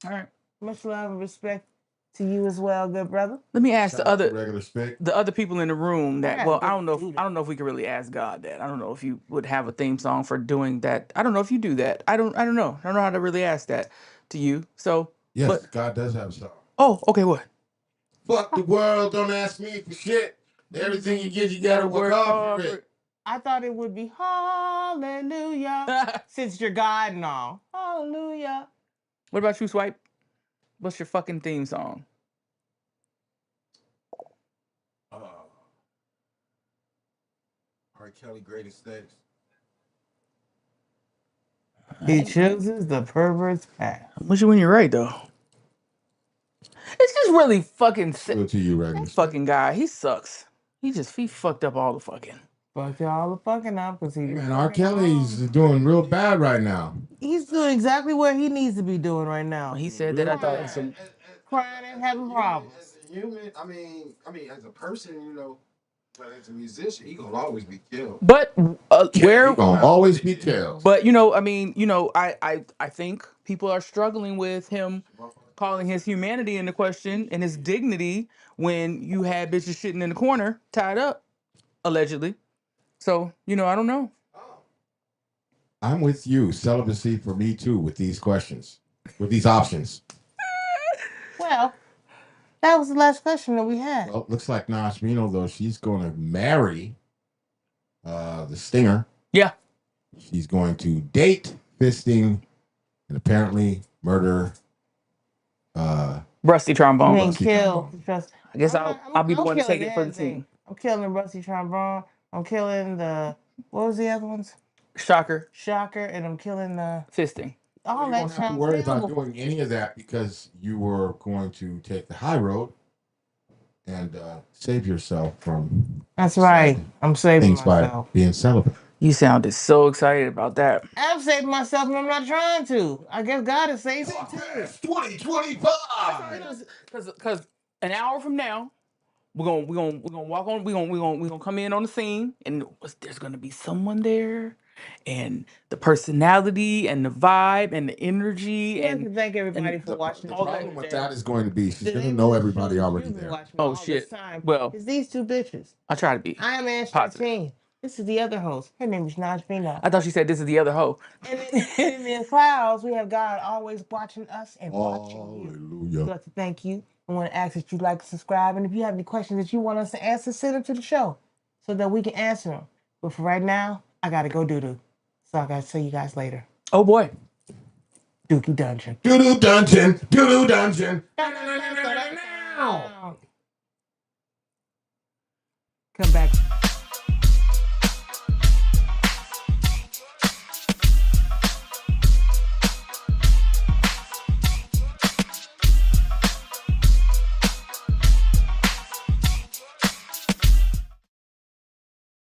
Speaker 1: All right.
Speaker 2: Much love and respect to you as well, good brother.
Speaker 1: Let me ask
Speaker 3: Shout out to regular spec.
Speaker 1: the other people in the room that.
Speaker 2: Yeah,
Speaker 1: Well,
Speaker 2: good
Speaker 1: I don't know.
Speaker 2: dude.
Speaker 1: I don't know if we can really ask God that. I don't know if you would have a theme song for doing that. I don't know if you do that. I don't know. I don't know how to really ask that to you. So.
Speaker 3: Yes,
Speaker 1: But,
Speaker 3: God does have a song.
Speaker 1: oh, okay. What?
Speaker 3: Fuck the world, don't ask me for shit. Everything you get, you gotta work hard for it.
Speaker 2: I thought it would be hallelujah. Since you're God and all. Hallelujah.
Speaker 1: What about you, Swipe? What's your fucking theme song?
Speaker 3: R. Kelly, Greatest Hits.
Speaker 2: He chooses the pervert's path.
Speaker 1: I'm with you when you're right, though. It's just really fucking sick.
Speaker 3: Good to you, regular spec.
Speaker 1: Fucking guy. He sucks. He fucked up all the fucking.
Speaker 2: Fucked all the fucking up because he.
Speaker 3: Man, R. Kelly's doing real bad right now.
Speaker 2: He's doing exactly what he needs to be doing right now.
Speaker 1: He said that I thought it was some.
Speaker 2: Crying and having problems.
Speaker 4: As a human, I mean, as a person, but as a musician, he gonna always be killed.
Speaker 1: But where
Speaker 3: He gonna always be killed.
Speaker 1: But I think people are struggling with him calling his humanity into question and his dignity when you had bitches shitting in the corner, tied up, allegedly. So, I don't know.
Speaker 3: I'm with you. Celibacy for me too with these questions, with these options.
Speaker 2: Well, that was the last question that we had.
Speaker 3: Well, looks like Nashvino, though, she's going to marry the Stinger.
Speaker 1: Yeah.
Speaker 3: She's going to date Fisting and apparently murder
Speaker 1: Rusty trombone.
Speaker 2: And kill.
Speaker 1: I guess I'll be the one to take it for the team.
Speaker 2: I'm killing the Rusty trombone. I'm killing the, what was the other ones?
Speaker 1: Shocker.
Speaker 2: And I'm killing the
Speaker 1: Fisting.
Speaker 2: all
Speaker 3: you
Speaker 2: that
Speaker 3: don't have to worry about doing any of that because you were going to take the high road and save yourself from.
Speaker 2: That's right. I'm saving
Speaker 3: things
Speaker 2: myself
Speaker 3: by being celibate.
Speaker 1: You sounded so excited about that.
Speaker 2: I'm saving myself, and I'm not trying to. I guess God is saving me too.
Speaker 3: 2025.
Speaker 1: Because an hour from now, we're gonna walk on. We're gonna come in on the scene, and there's gonna be someone there, and the personality and the vibe and the energy.
Speaker 2: I'd like to thank everybody for watching.
Speaker 3: The
Speaker 2: the
Speaker 3: problem
Speaker 2: show
Speaker 3: with
Speaker 2: today.
Speaker 3: that is going to be she's
Speaker 2: The
Speaker 3: going to
Speaker 2: name
Speaker 3: know
Speaker 2: of the
Speaker 3: everybody
Speaker 2: show that
Speaker 3: already
Speaker 2: you've been
Speaker 3: there.
Speaker 2: watching
Speaker 1: Oh,
Speaker 2: all
Speaker 1: shit.
Speaker 2: this time
Speaker 1: Well,
Speaker 2: is these two bitches.
Speaker 1: I try to be.
Speaker 2: I am Ange
Speaker 1: positive.
Speaker 2: 13. This is the other host. Her name is Najvina.
Speaker 1: I thought she said this is the other hoe.
Speaker 2: And in the clouds, we have God always watching us and watching you.
Speaker 3: Hallelujah.
Speaker 2: I'd like to thank you. I want to ask that you like, subscribe, and if you have any questions that you want us to answer, send them to the show so that we can answer them. But for right now, I got to go doo-doo. So I got to see you guys later.
Speaker 1: Oh boy.
Speaker 2: Dookie Dungeon.
Speaker 3: Doo-doo dungeon. Doo-doo dungeon.
Speaker 2: Come back.